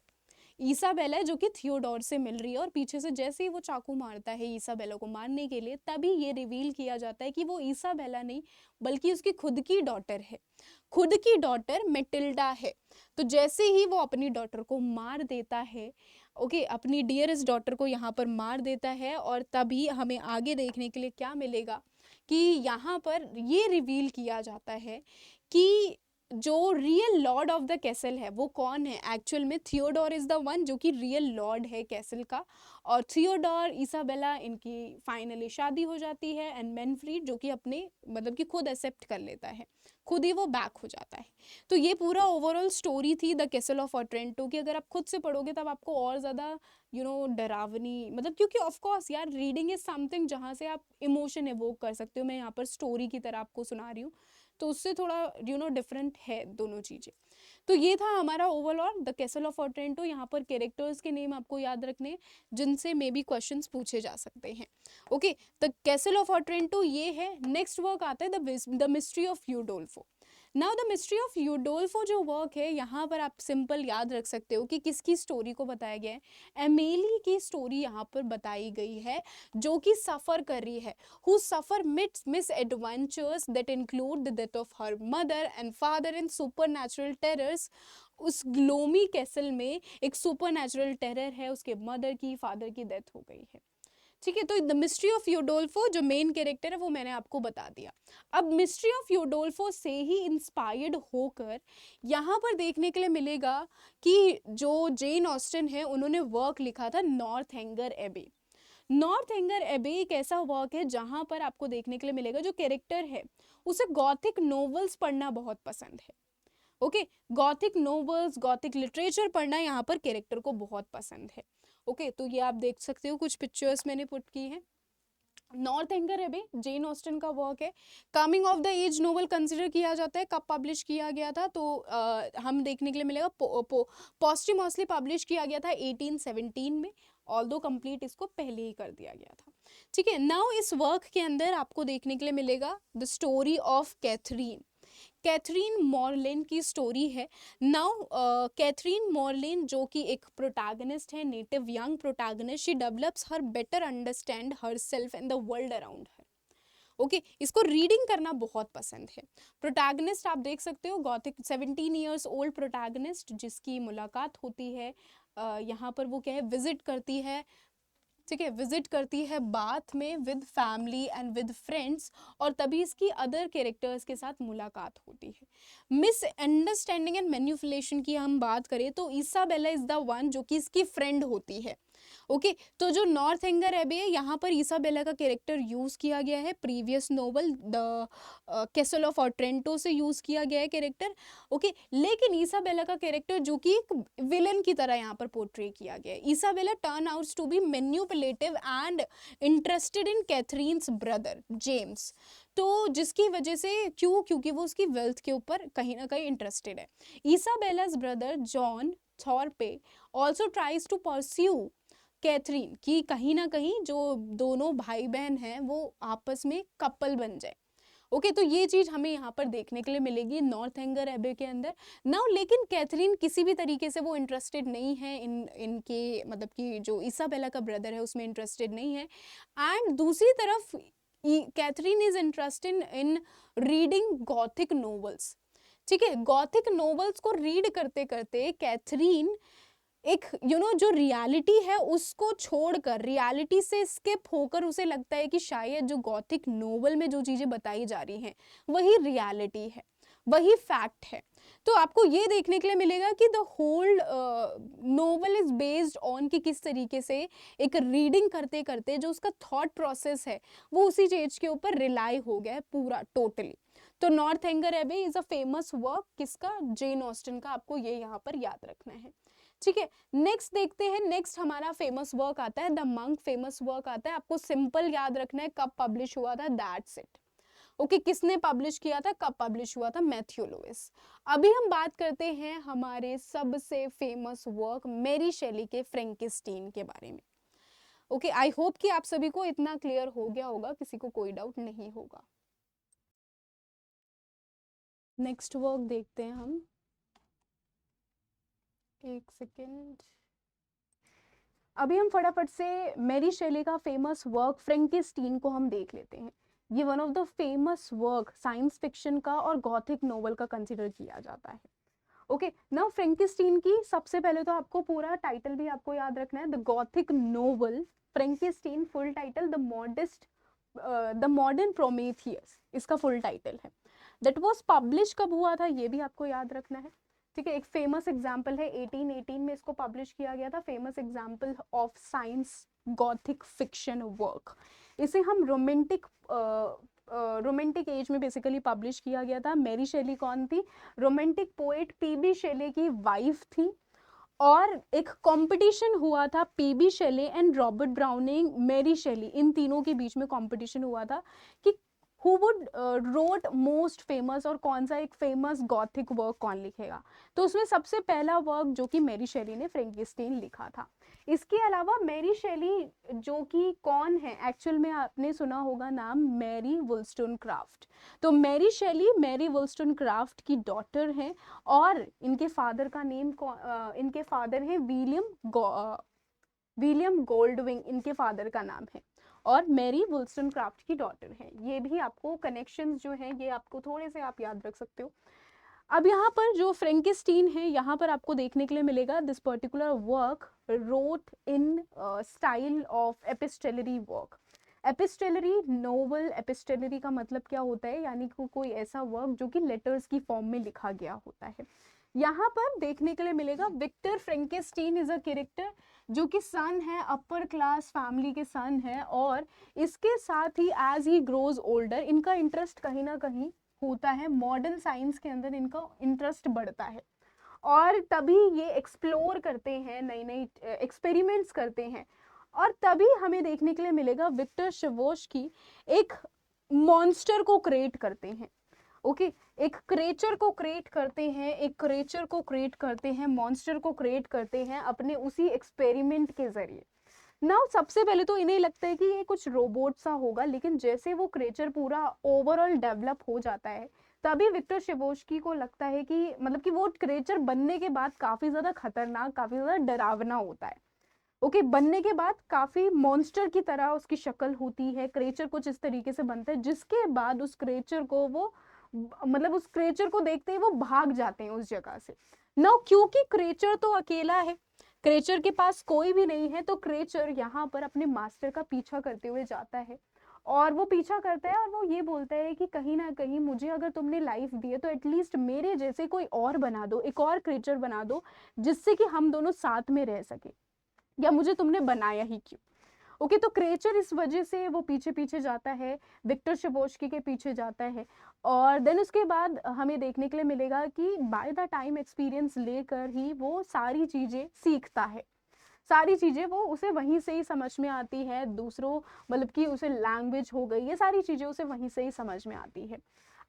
इसाबेला है जो कि थियोडोर से मिल रही है। और पीछे से जैसे ही वो चाकू मारता है इसाबेला को मारने के लिए, तभी ये रिवील किया जाता है कि वो इसाबेला नहीं बल्कि उसकी खुद की डॉटर है, खुद की डॉटर मेटिल्डा है। तो जैसे ही वो अपनी डॉटर को मार देता है, ओके, अपनी डियरेस्ट डॉटर को यहाँ पर मार देता है, और तभी हमें आगे देखने के लिए क्या मिलेगा कि यहाँ पर ये रिवील किया जाता है कि जो real Lord of the castle है वो कौन है। एक्चुअल में थियोडोर इज द वन जो कि रियल लॉर्ड है कैसल का, और थियोडोर इसाबेला इनकी फाइनली शादी हो जाती है, एंड मैनफ्रीड जो कि अपने मतलब कि खुद एक्सेप्ट कर लेता है, खुद ही वो बैक हो जाता है। तो ये पूरा ओवरऑल स्टोरी थी द कैसल ऑफ ऑट्रेंटो की। अगर आप खुद से पढ़ोगे तब आपको और ज़्यादा डरावनी, मतलब क्योंकि ऑफ कोर्स यार रीडिंग इज समथिंग जहाँ से आप इमोशन एवोक कर सकते हो, मैं यहाँ पर स्टोरी की तरह आपको सुना रही हूँ, तो उससे थोड़ा डिफरेंट है दोनों चीज़ें। तो ये था हमारा ओवरऑल द कैसल ऑफ ऑट्रेंटो। यहाँ पर कैरेक्टर्स के नेम आपको याद रखने जिनसे मे बी क्वेश्चंस पूछे जा सकते हैं। Okay, the castle of Otranto ये है। नेक्स्ट वर्क आता है the mystery of Udolpho. Now the mystery of Udolpho जो वर्क है यहाँ पर आप सिंपल याद रख सकते हो कि किसकी स्टोरी को बताया गया है, एमेली की स्टोरी यहाँ पर बताई गई है जो कि सफ़र कर रही है, who suffer misadventures that include the death of her mother and father and supernatural terrors। उस ग्लोमी कैसल में एक सुपरनेचुरल टेरर है, उसके मदर की फादर की डेथ हो गई है, ठीक है। तो द मिस्ट्री ऑफ यूडोल्फो जो मेन कैरेक्टर है वो मैंने आपको बता दिया। अब मिस्ट्री ऑफ यूडोल्फो से ही इंस्पायर्ड होकर यहाँ पर देखने के लिए मिलेगा कि जो जेन ऑस्टन है उन्होंने वर्क लिखा था नॉर्थएंगर एबे। नॉर्थएंगर एबे एक ऐसा वर्क है जहाँ पर आपको देखने के लिए मिलेगा जो कैरेक्टर है उसे गॉथिक नोवेल्स पढ़ना बहुत पसंद है। Okay, Gothic novels Gothic literature पढ़ना यहाँ पर कैरेक्टर को बहुत पसंद है। ओके, तो ये आप देख सकते हो, कुछ पिक्चर्स मैंने पुट की हैं। नॉर्थएंगर एबे जेन ऑस्टन का वर्क है। Coming of the age novel consider किया जाता है। कब पब्लिश किया गया था, तो हम देखने के लिए मिलेगा पोस्टमोसली पब्लिश किया गया था 1817 में, ऑल्दो कंप्लीट इसको पहले ही कर दिया गया था। ठीक है, नाउ इस वर्क के अंदर आपको देखने के लिए मिलेगा the story of Catherine. Catherine Morland की स्टोरी है। नाउ कैथरीन मॉर्लेन जो कि एक प्रोटैगनिस्ट है, native young protagonist, she develops her better understand her self and the world around her. Okay, इसको रीडिंग करना बहुत पसंद है। प्रोटैगनिस्ट आप देख सकते हो, गॉथिक 17 ईयर्स ओल्ड प्रोटैगनिस्ट जिसकी मुलाकात होती है यहाँ पर, वो क्या है, विजिट करती है, ठीक है, विजिट करती है बाथ में with family and with friends, और तभी इसकी अदर कैरेक्टर्स के साथ मुलाकात होती है। मिसअंडरस्टैंडिंग एंड मैनिपुलेशन की हम बात करें तो इसाबेला इज द वन जो कि इसकी फ्रेंड होती है। ओके, तो जो नॉर्थएंगर एबे है, यहाँ पर इसाबेला का कैरेक्टर यूज किया गया है। Previous novel the castle of Otranto से यूज किया गया है कैरेक्टर। ओके, लेकिन इसाबेला का कैरेक्टर जो कि एक विलन की तरह यहाँ पर पोर्ट्रे किया गया है। Isabella turn outs to be manipulative and interested in Catherine's brother James, तो जिसकी वजह से, क्योंकि वो उसकी वेल्थ के ऊपर कहीं ना कहीं इंटरेस्टेड है। Isabella's brother John Thorpe also tries to pursue Catherine, कि कहीं ना कहीं जो दोनों भाई बहन हैं वो आपस में कपल बन जाए। ओके, तो ये चीज हमें यहाँ पर देखने के लिए मिलेगी नॉर्थएंगर एबे के अंदर। नाउ लेकिन कैथरीन किसी भी तरीके से वो इंटरेस्टेड नहीं है इनके, मतलब कि जो इसाबेला का ब्रदर है उसमें इंटरेस्टेड नहीं है। एंड दूसरी तरफ Catherine is interested in reading gothic novels. ठीक है, गॉथिक नोवेल्स को रीड करते करते कैथरीन एक जो रियलिटी है उसको छोड़कर, रियलिटी से स्किप होकर, उसे लगता है कि शायद जो गॉथिक नोवेल में जो चीज़ें बताई जा रही हैं वही रियलिटी है, वही फैक्ट है। तो आपको ये देखने के लिए मिलेगा कि the whole novel is based on कि किस तरीके से एक रीडिंग करते करते जो उसका थॉट प्रोसेस है वो उसी चीज के ऊपर रिलाई हो गया है पूरा टोटली। तो नॉर्थएंगर एबे इज अ फेमस वर्क किसका, जेन ऑस्टन का, आपको ये यहाँ पर याद रखना है। ठीक है, नेक्स्ट देखते हैं। नेक्स्ट हमारा फेमस वर्क आता है द मंक, फेमस वर्क आता है। आपको सिंपल याद रखना है कब पब्लिश हुआ था, दैट्स इट। ओके, किसने पब्लिश किया था, कब पब्लिश हुआ था, मैथ्यू लुइस। अभी हम बात करते हैं हमारे सबसे फेमस वर्क मेरी शेली के फ्रैंकेस्टीन के बारे में। ओके, आई होप कि आप सभी को इतना क्लियर हो गया होगा, किसी को कोई डाउट नहीं होगा। नेक्स्ट वर्क देखते हैं हम, एक सेकेंड। अभी हम फटाफट से मेरी शेली का फेमस वर्क फ्रैंकेस्टीन को हम देख लेते हैं। ये one of the famous work science fiction का और गॉथिक नोवेल का कंसिडर किया जाता है। ओके, नाउ फ्रैंकेस्टीन की सबसे पहले तो आपको पूरा टाइटल भी आपको याद रखना है, the gothic novel Frankenstein, full title the modern Prometheus, इसका फुल टाइटल है। दैट वाज पब्लिश कब हुआ था ये भी आपको याद रखना है। ठीक है, एक फेमस एग्जाम्पल है 1818 में इसको पब्लिश किया गया था, famous example of science Gothic fiction work. इसे हम रोमांटिक एज में बेसिकली पब्लिश किया गया था। मेरी शेली कौन थी, रोमांटिक पोएट पीबी शेले की वाइफ थी, और एक कंपटीशन हुआ था PB Shelley and Robert Browning, Mary Shelley, इन तीनों के बीच में कंपटीशन हुआ था कि who would wrote most famous, और कौन सा एक फेमस गॉथिक वर्क कौन लिखेगा। तो उसमें सबसे पहला वर्क जो कि मेरी शेली ने फ्रैंकेस्टीन लिखा था। इसके अलावा मेरी शेली जो कि कौन है, एक्चुअल में आपने सुना होगा नाम मैरी वुllstonecraft। तो मेरी शेली मैरी वुllstonecraft की डॉटर हैं, और इनके फादर का नेम इनके फादर हैं विलियम गोल्डविंग, इनके फादर का नाम है, और मैरी वुllstonecraft की डॉटर है। ये भी आपको कनेक्शंस जो हैं ये आपको थोड़े से आप याद रख सकते हो। अब यहाँ पर जो फ्रैंकेस्टीन है, यहाँ पर आपको देखने के लिए मिलेगा this particular work wrote in style of epistolary work. Epistolary novel, epistolary का मतलब क्या होता है, यानी कि कोई ऐसा वर्क जो कि लेटर्स की फॉर्म में लिखा गया होता है। यहाँ पर देखने के लिए मिलेगा विक्टर फ्रैंकेस्टीन इज अ कैरेक्टर जो कि सन है, अपर क्लास फैमिली के सन है, और इसके साथ ही एज ही ग्रोज ओल्डर इनका इंटरेस्ट कहीं ना कहीं होता है, मॉडर्न साइंस के अंदर इनका इंटरेस्ट बढ़ता है। और तभी ये एक्सप्लोर करते हैं, नई नई एक्सपेरिमेंट्स करते हैं, और तभी हमें देखने के लिए मिलेगा विक्टर शेवोस्की एक मॉन्स्टर को क्रिएट करते हैं। ओके, एक क्रिएचर को क्रिएट करते हैं, एक क्रिएचर को क्रिएट करते हैं, मॉन्स्टर को क्रिएट करते हैं अपने उसी एक्सपेरिमेंट के जरिए। नाउ सबसे पहले तो इन्हें लगता है कि ये कुछ रोबोट सा होगा, लेकिन जैसे वो क्रिएचर पूरा ओवरऑल डेवलप हो जाता है, तभी विक्टर शेवोस्की को लगता है कि मतलब कि वो क्रिएचर बनने के बाद काफी ज्यादा खतरनाक, काफी ज्यादा डरावना होता है। ओके, बनने के बाद काफी मॉन्स्टर की तरह उसकी शक्ल होती है, क्रिएचर कुछ इस तरीके से बनता है, जिसके बाद उस क्रिएचर को वो मतलब उस क्रिएचर को देखते ही वो भाग जाते हैं उस जगह से। ना क्योंकि क्रिएचर तो अकेला है, क्रिएचर के पास कोई भी नहीं है, तो क्रिएचर यहाँ पर अपने मास्टर का पीछा करते हुए जाता है, और वो पीछा करता है और वो ये बोलता है कि कहीं ना कहीं मुझे अगर तुमने लाइफ दी है तो एटलीस्ट मेरे जैसे कोई और बना दो, एक और क्रिएचर बना दो, जिससे कि हम दोनों साथ में रह सके, या मुझे तुमने बनाया ही क्यों। ओके, तो क्रिएचर इस वजह से वो पीछे पीछे जाता है, विक्टर शेवोस्की के पीछे जाता है, और देन उसके बाद हमें देखने के लिए मिलेगा कि बाय द टाइम एक्सपीरियंस लेकर ही वो सारी चीज़ें सीखता है, सारी चीज़ें वो उसे वहीं से ही समझ में आती है, दूसरों मतलब कि उसे लैंग्वेज हो गई, ये सारी चीज़ें उसे वहीं से ही समझ में आती है।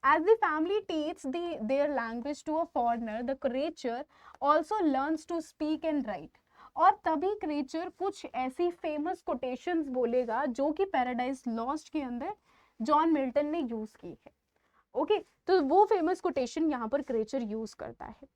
As the family teaches their language to a foreigner, the creature also learns to speak and write. और तभी क्रिएचर कुछ ऐसी फेमस कोटेशंस बोलेगा जो कि पैराडाइज लॉस्ट के अंदर जॉन मिल्टन ने यूज की है। ओके, तो वो फेमस कोटेशन यहाँ पर क्रिएचर यूज करता है।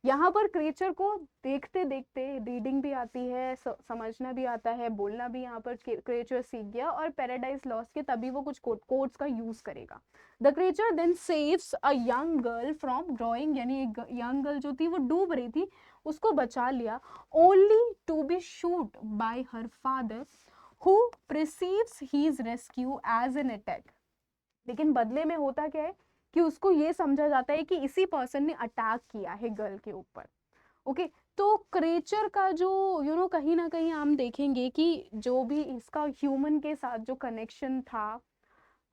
यहाँ पर क्रिएचर को देखते देखते रीडिंग भी आती है, समझना भी आता है, बोलना भी यहाँ पर क्रिएचर सीख गया, और पैराडाइज लॉस्ट के तभी वो कुछ कोड्स का यूज करेगा। The creature then saves a young girl from drowning, यानी एक यंग गर्ल जो थी वो डूब रही थी, उसको बचा लिया, only to be shoot by her father who perceives his rescue as an attack. लेकिन बदले में होता क्या है कि उसको ये समझा जाता है कि इसी पर्सन ने अटैक किया है गर्ल के ऊपर। ओके, तो क्रिएचर का जो कहीं ना कहीं हम देखेंगे कि जो भी इसका ह्यूमन के साथ जो कनेक्शन था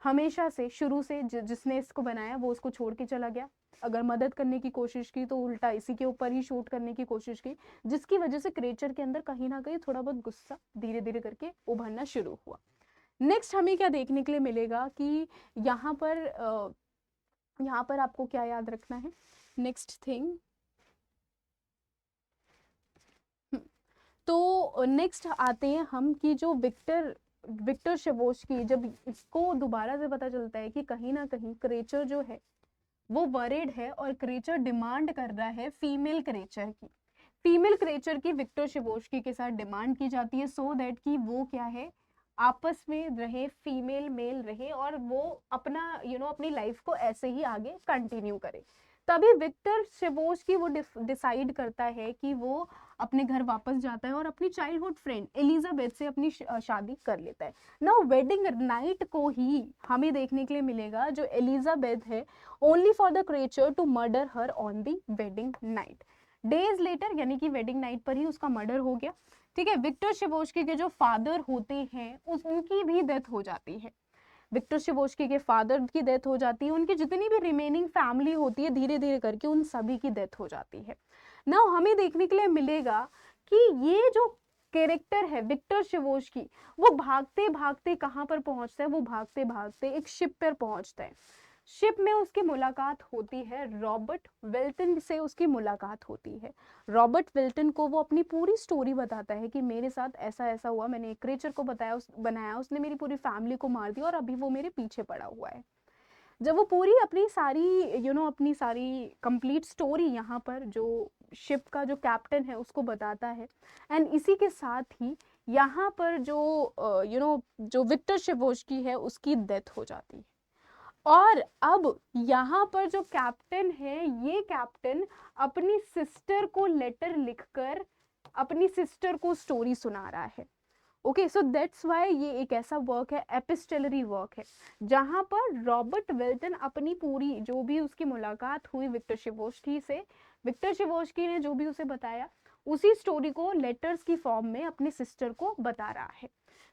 हमेशा से, शुरू से, जिसने इसको बनाया वो उसको छोड़ के चला गया, अगर मदद करने की कोशिश की तो उल्टा इसी के ऊपर ही शूट करने की कोशिश की, जिसकी वजह से क्रिएचर के अंदर कहीं ना कहीं थोड़ा बहुत गुस्सा धीरे धीरे करके उभरना शुरू हुआ। नेक्स्ट हमें क्या देखने के लिए मिलेगा कि यहाँ पर आपको क्या याद रखना है, नेक्स्ट थिंग, तो नेक्स्ट आते हैं हम कि जो विक्टर शेवोस्की, जब इसको दोबारा से पता चलता है कि कहीं ना कहीं क्रिएचर जो है वो वरीड है, और क्रिएचर डिमांड कर रहा है फीमेल क्रिएचर की विक्टर शेवोस्की के साथ डिमांड की जाती है, सो दैट कि वो क्या है, आपस में रहे, फीमेल मेल रहे, और वो अपना अपनी लाइफ को ऐसे ही आगे कंटिन्यू करे। तभी विक्टर शेवोस्की वो डिसाइड करता है कि वो अपने घर वापस जाता है और अपनी चाइल्डहुड फ्रेंड एलिजाबेथ से अपनी शादी कर लेता है। नाउ वेडिंग नाइट को ही हमें देखने के लिए मिलेगा जो एलिजाबेथ है, only for the creature to murder her on the wedding night. Days later, यानी कि वेडिंग नाइट पर ही उसका मर्डर हो गया। ठीक है, विक्टर शेवोस्की के जो फादर होते हैं उनकी भी डेथ हो जाती है, विक्टर शेवोस्की के फादर की डेथ हो जाती है, उनकी जितनी भी रिमेनिंग फैमिली होती है धीरे धीरे करके उन सभी की डेथ हो जाती है। नाउ हमें देखने के लिए मिलेगा कि ये जो कैरेक्टर है विक्टर शेवोस्की, वो भागते भागते कहाँ पर पहुंचता है, वो भागते भागते एक शिप पर पहुंचता है। शिप में उसकी मुलाकात होती है रॉबर्ट वेल्टन से, उसकी मुलाकात होती है। रॉबर्ट वेल्टन को वो अपनी पूरी स्टोरी बताता है कि मेरे साथ ऐसा ऐसा हुआ, मैंने एक क्रिएचर को बनाया, उसने मेरी पूरी फैमिली को मार दिया और अभी वो मेरे पीछे पड़ा हुआ है। जब वो पूरी अपनी सारी अपनी सारी कंप्लीट स्टोरी यहाँ पर जो शिप का जो कैप्टन है उसको बताता है, एंड इसी के साथ ही यहाँ पर जो जो विक्टर शेवोस्की है उसकी डेथ हो जाती है। और अब यहाँ पर जो कैप्टन है, ये कैप्टन अपनी सिस्टर को लेटर लिखकर अपनी सिस्टर को स्टोरी सुना रहा है। ओके, सो दैट्स वाई ये एक ऐसा वर्क है, एपिस्टेलरी वर्क है, जहाँ पर रॉबर्ट वेल्टन अपनी पूरी जो भी उसकी मुलाकात हुई विक्टर शेवोस्की से, विक्टर शेवोस्की ने जो भी उसे बताया उसी स्टोरी को लेटर्स की फॉर्म में अपनी सिस्टर को बता रहा है।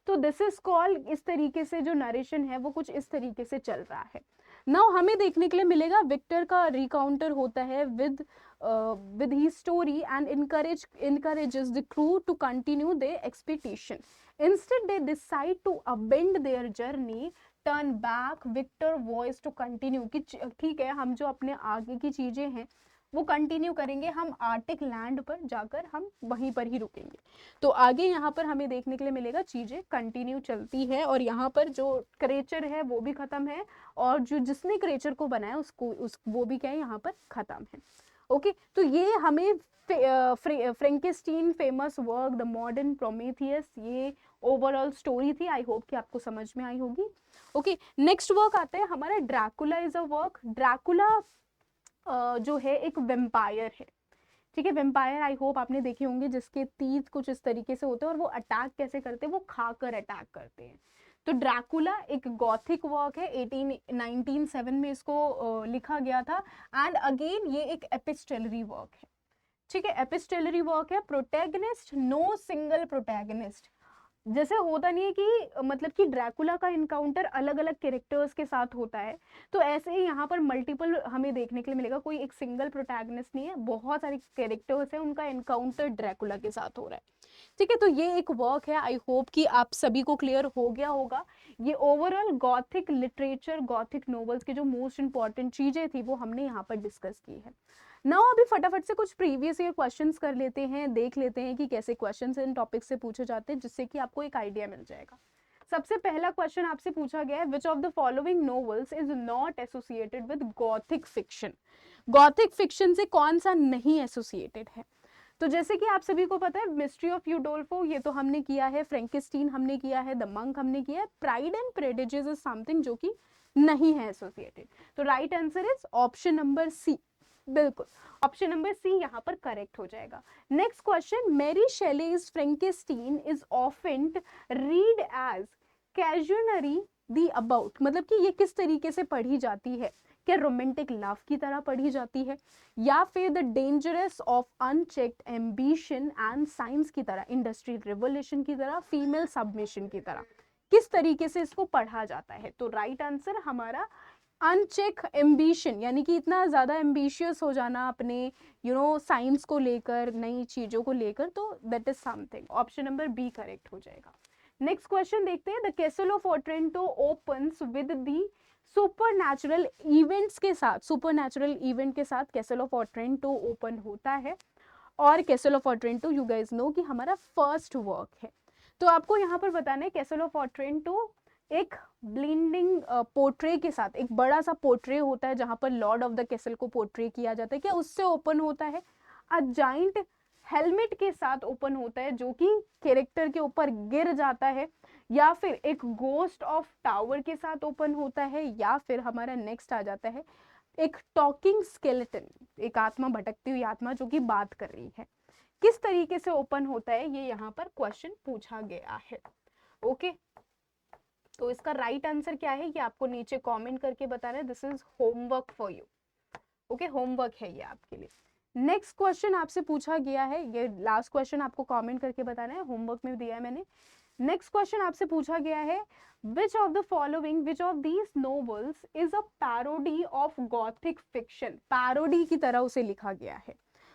तो दिस इज कॉल्ड, इस तरीके से जो नरेशन है वो कुछ इस तरीके से चल रहा है। नाउ हमें देखने के लिए मिलेगा विक्टर का रिकाउंटर होता है with his story and encourages the crew to continue their expedition. Instead they decide to abandon their journey, turn back. Victor voice to continue कि ठीक है, हम जो अपने आगे की चीजें हैं वो कंटिन्यू करेंगे, हम आर्टिक लैंड पर जाकर हम वहीं पर ही रुकेंगे। तो आगे यहाँ पर हमें देखने के लिए मिलेगा चीजें कंटिन्यू चलती है और यहाँ पर जो क्रेचर है वो भी खत्म है और जो जिसने क्रेचर को बनाया उसको वो भी क्या है यहाँ पर खत्म है। ओके तो ये हमें Frankenstein famous work the modern Prometheus, ये ओवरऑल स्टोरी थी। आई होप कि आपको समझ में आई होगी। ओके नेक्स्ट वर्क आता है हमारा Dracula is a work. Dracula जो है एक वेम्पायर है, ठीक है। वेम्पायर आई होप आपने देखे होंगे जिसके तीत कुछ इस तरीके से होते हैं और वो अटैक कैसे करते हैं, वो खाकर अटैक करते हैं। तो ड्रैकुला एक गॉथिक वर्क है, 1907 में इसको लिखा गया था। एंड अगेन ये एक एपिस्टेलरी वर्क है, ठीक है। एपिस्टेलरी वर्क है। Protagonist, no single protagonist. जैसे होता नहीं है कि मतलब कि ड्रैकुला का इनकाउंटर अलग अलग कैरेक्टर्स के साथ होता है, तो ऐसे ही यहाँ पर मल्टीपल हमें देखने के लिए मिलेगा। कोई एक सिंगल प्रोटैगनिस्ट नहीं है, बहुत सारे कैरेक्टर्स हैं, उनका इनकाउंटर ड्रैकुला के साथ हो रहा है, ठीक है। तो ये एक वर्क है। आई होप कि आप सभी को क्लियर हो गया होगा। ये overall Gothic literature, Gothic novels की जो मोस्ट इंपॉर्टेंट चीजें थी वो हमने यहाँ पर डिस्कस की है। नाउ अभी फटाफट से कुछ प्रीवियस ईयर क्वेश्चंस कर लेते हैं, देख लेते हैं कि कैसे क्वेश्चंस इन टॉपिक से पूछे जाते हैं, जिससे कि आपको एक आइडिया मिल जाएगा। सबसे पहला क्वेश्चन आपसे पूछा गया है, विच of the following novels is not associated with Gothic fiction. Gothic fiction से कौन सा नहीं एसोसिएटेड है? तो जैसे कि आप सभी को पता है मिस्ट्री ऑफ यूडोल्फो ये तो हमने किया है, फ्रैंकेस्टीन हमने किया है, द मंक हमने किया है, pride and prejudice is something जो कि नहीं है एसोसिएटेड। तो right answer is option number C, बिल्कुल ऑप्शन नंबर सी यहाँ पर करेक्ट हो जाएगा। Next question, Mary Shelley's Frankenstein is often read as cautionary the about, मतलब कि ये किस तरीके से पढ़ी जाती है? क्या रोमांटिक लव की तरह पढ़ी जाती है, या फिर the dangerous of unchecked ambition and science की तरह, इंडस्ट्रियल रिवोल्यूशन की तरह, फीमेल सबमिशन की तरह, किस तरीके से इसको पढ़ा जाता है? तो राइट आंसर हमारा अनचेक एम्बिशन, यानी कि इतना ज़्यादा एम्बिशियस हो जाना अपने साइंस को लेकर, नई चीज़ों को लेकर, तो that is something. Option number B correct हो जाएगा। नेक्स्ट क्वेश्चन देखते हैं, the castle of Otranto opens with the supernatural events के साथ, सुपरनैचुरल इवेंट के साथ कैसल ऑफ ओट्रेंटो ओपन होता है। और castle of Otranto you guys know कि हमारा फर्स्ट वर्क है। तो आपको यहाँ पर बताना है कैसल ऑफ ओट्रेंटो एक ब्लिंडिंग पोर्ट्रे के साथ, एक बड़ा सा पोर्ट्रे होता है जहां पर लॉर्ड ऑफ द कैसल को पोर्ट्रे किया जाता है, क्या उससे ओपन होता है? अ जाइंट हेलमेट के साथ ओपन होता है जो कि कैरेक्टर के ऊपर गिर जाता है, या फिर एक गोस्ट ऑफ टावर के साथ ओपन होता है, या फिर हमारा नेक्स्ट आ जाता है एक टॉकिंग स्केलेटन, एक आत्मा, भटकती हुई आत्मा जो कि बात कर रही है। किस तरीके से ओपन होता है ये यहाँ पर क्वेश्चन पूछा गया है। ओके तो इसका राइट आंसर क्या है ये आपको नीचे कमेंट करके बताना है। This is homework for you. Okay homework है ये आपके लिए। नेक्स्ट क्वेश्चन आपसे पूछा गया है, ये लास्ट क्वेश्चन आपको कमेंट करके बताना है, होमवर्क में दिया है मैंने। नेक्स्ट क्वेश्चन आपसे पूछा गया है, विच of the following, which of these novels is a parody of Gothic fiction. Parody की तरह उसे लिखा गया है।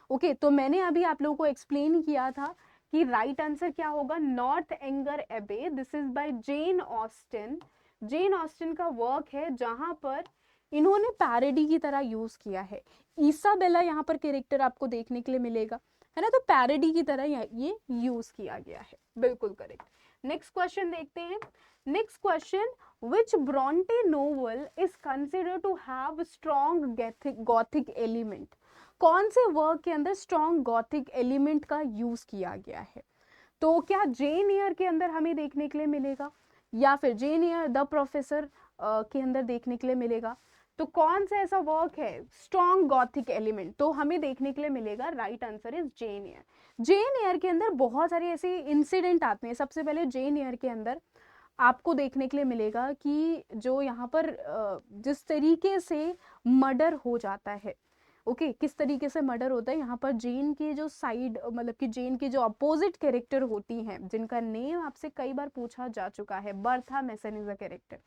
ओके तो मैंने अभी आप लोगों को एक्सप्लेन किया था कि राइट आंसर क्या होगा, नॉर्थ एंगर एबे। This is by Jane Austen. Jane Austen का वर्क है जहां पर इन्होंने पैरोडी की तरह यूज किया है। ईसाबेला यहाँ पर कैरेक्टर आपको देखने के लिए मिलेगा, है ना, तो पैरोडी की तरह ये यूज किया गया है, बिल्कुल करेक्ट। नेक्स्ट क्वेश्चन देखते हैं। Next question, which Bronte novel is considered to have strong gothic element. कौन से वर्क के अंदर स्ट्रॉन्ग गॉथिक एलिमेंट का यूज किया गया है? तो क्या जेन एयर के अंदर हमें देखने के लिए मिलेगा, या फिर जेन एयर द प्रोफेसर के अंदर देखने के लिए मिलेगा? तो कौन सा ऐसा वर्क है स्ट्रॉन्ग गॉथिक एलिमेंट? तो हमें देखने के लिए मिलेगा, right answer is Jane Eyre. Jane Eyre के अंदर बहुत सारे ऐसे इंसिडेंट आते हैं। सबसे पहले जेन एयर के अंदर आपको देखने के लिए मिलेगा कि जो यहाँ पर जिस तरीके से मर्डर हो जाता है, ओके किस तरीके से मर्डर होता है, यहाँ पर जेन की जो साइड, मतलब कि जेन की जो अपोजिट कैरेक्टर होती हैं, जिनका नेम आपसे कई बार पूछा जा चुका है, Bertha Mason is a character.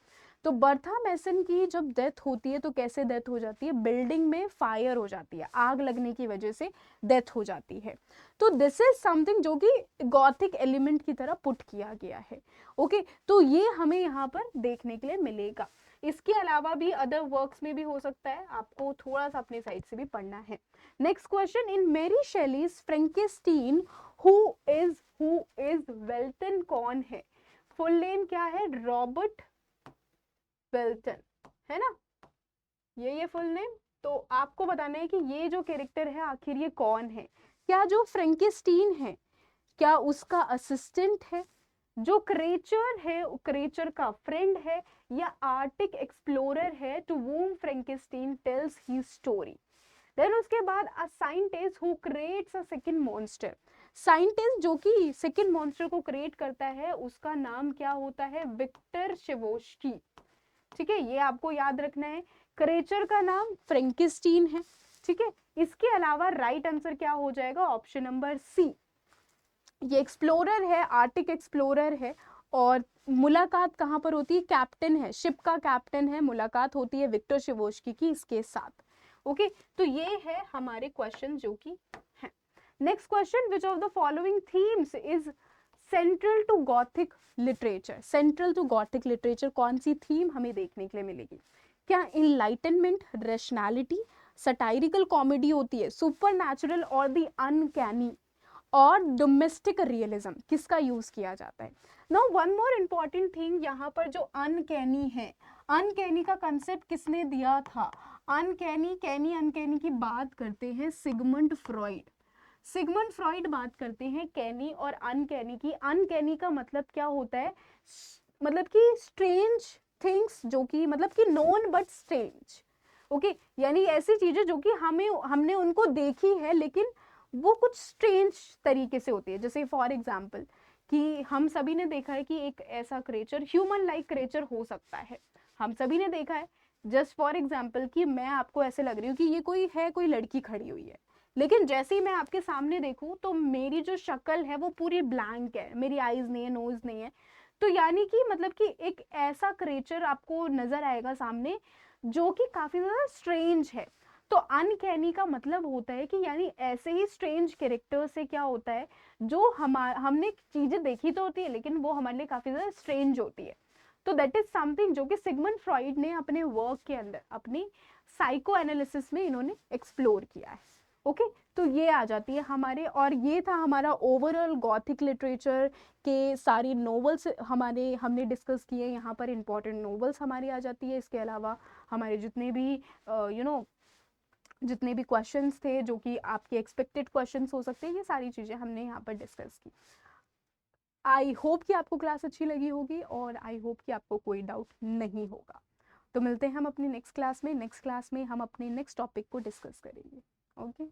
तो बर्था मैसन की जब डेथ होती है तो कैसे डेथ हो जाती है, बिल्डिंग में फायर हो जाती है, आग लगने की वजह से डेथ हो जाती है। तो दिस इज समथिंग जो कि गॉथिक एलिमेंट की तरह पुट किया गया है। ओके, तो ये हमें यहाँ पर देखने के लिए मिलेगा। इसके अलावा भी अदर वर्क्स में भी हो सकता है, आपको थोड़ा सा अपने साइड से भी पढ़ना है। नेक्स्ट क्वेश्चन, इन मेरी शेलीज फ्रैंकेस्टीन हु इज वेल्टन कौन है? फुल नेम क्या है? रॉबर्ट वेल्टन, है ना, ये फुल नेम। तो आपको बताना है कि ये जो कैरेक्टर है आखिर ये कौन है। क्या जो फ्रैंकेस्टीन है क्या उसका असिस्टेंट है, जो क्रेचर है क्रेचर का फ्रेंड है, या आर्टिक एक्सप्लोरर है to whom Frankenstein tells he story. Then उसके बाद a scientist who creates a second monster, scientist जो कि सेकंड मॉन्स्टर को क्रिएट करता है उसका नाम क्या होता है? विक्टर शेवोस्की। ठीक है, ये आपको याद रखना है। क्रेचर का नाम फ्रैंकेस्टीन है। ठीक है, इसके अलावा राइट आंसर क्या हो जाएगा? ऑप्शन नंबर सी, ये एक्सप्लोरर है, आर्टिक एक्सप्लोरर है। और मुलाकात कहाँ पर होती है? कैप्टन है, शिप का कैप्टन है, मुलाकात होती है विक्टर शेवोस्की की इसके साथ। ओके, तो ये है हमारे क्वेश्चन जो कि है। Next question, which of the following themes is central to gothic literature? Central to gothic literature कौन सी थीम हमें देखने के लिए मिलेगी? क्या इनलाइटनमेंट, रैशनैलिटी, सटायरिकल कॉमेडी होती है, सुपरनैचुरल और द अनकैनी, और डोमेस्टिक रियलिज्म किसका यूज किया जाता है? Now one more important thing, यहाँ पर जो अनकैनी है, अनकैनी का कंसेप्ट किसने दिया था? अनकैनी अनकैनी की बात करते हैं सिगमंड फ्रॉइड। सिगमंड फ्रॉइड बात करते हैं कैनी और अनकैनी की। अनकैनी का मतलब क्या होता है? मतलब कि स्ट्रेंज थिंग्स, जो कि मतलब कि नोन बट स्ट्रेंज। ओके, यानी ऐसी चीजें जो कि हमने उनको देखी है लेकिन वो कुछ स्ट्रेंज तरीके से होती है। जैसे फॉर एग्जाम्पल कि हम सभी ने देखा है कि एक ऐसा क्रिएचर, ह्यूमन लाइक क्रिएचर हो सकता है, हम सभी ने देखा है। जस्ट फॉर एग्जाम्पल कि मैं आपको ऐसे लग रही हूँ कि ये कोई लड़की खड़ी हुई है, लेकिन जैसे ही मैं आपके सामने देखूं तो मेरी जो शक्ल है वो पूरी ब्लैंक है, मेरी आईज नहीं है, नोज नहीं है। तो यानी कि मतलब कि एक ऐसा क्रिएचर आपको नजर आएगा सामने जो कि काफी ज्यादा स्ट्रेंज है। तो अनकैनी का मतलब होता है कि यानी ऐसे ही स्ट्रेंज कैरेक्टर से क्या होता है, जो हमने चीजें देखी तो होती है लेकिन वो हमारे लिए काफी ज्यादा स्ट्रेंज होती है। तो दैट इज समथिंग जो कि सिगमंड फ्रॉइड ने अपने वर्क के अंदर, अपनी साइको एनालिसिस में इन्होंने एक्सप्लोर किया है। ओके, तो ये आ जाती है हमारे, और ये था हमारा ओवरऑल गॉथिक लिटरेचर के सारी नॉवेल्स हमने डिस्कस किए। यहाँ पर इंपॉर्टेंट नॉवेल्स हमारी आ जाती है। इसके अलावा हमारे जितने भी जितने भी क्वेश्चंस थे जो कि आपके एक्सपेक्टेड क्वेश्चंस हो सकते हैं, ये सारी चीज़ें हमने यहाँ पर डिस्कस की। आई होप कि आपको क्लास अच्छी लगी होगी और आई होप कि आपको कोई डाउट नहीं होगा। तो मिलते हैं हम अपनी नेक्स्ट क्लास में। नेक्स्ट क्लास में हम अपने नेक्स्ट टॉपिक को डिस्कस करेंगे। ओके।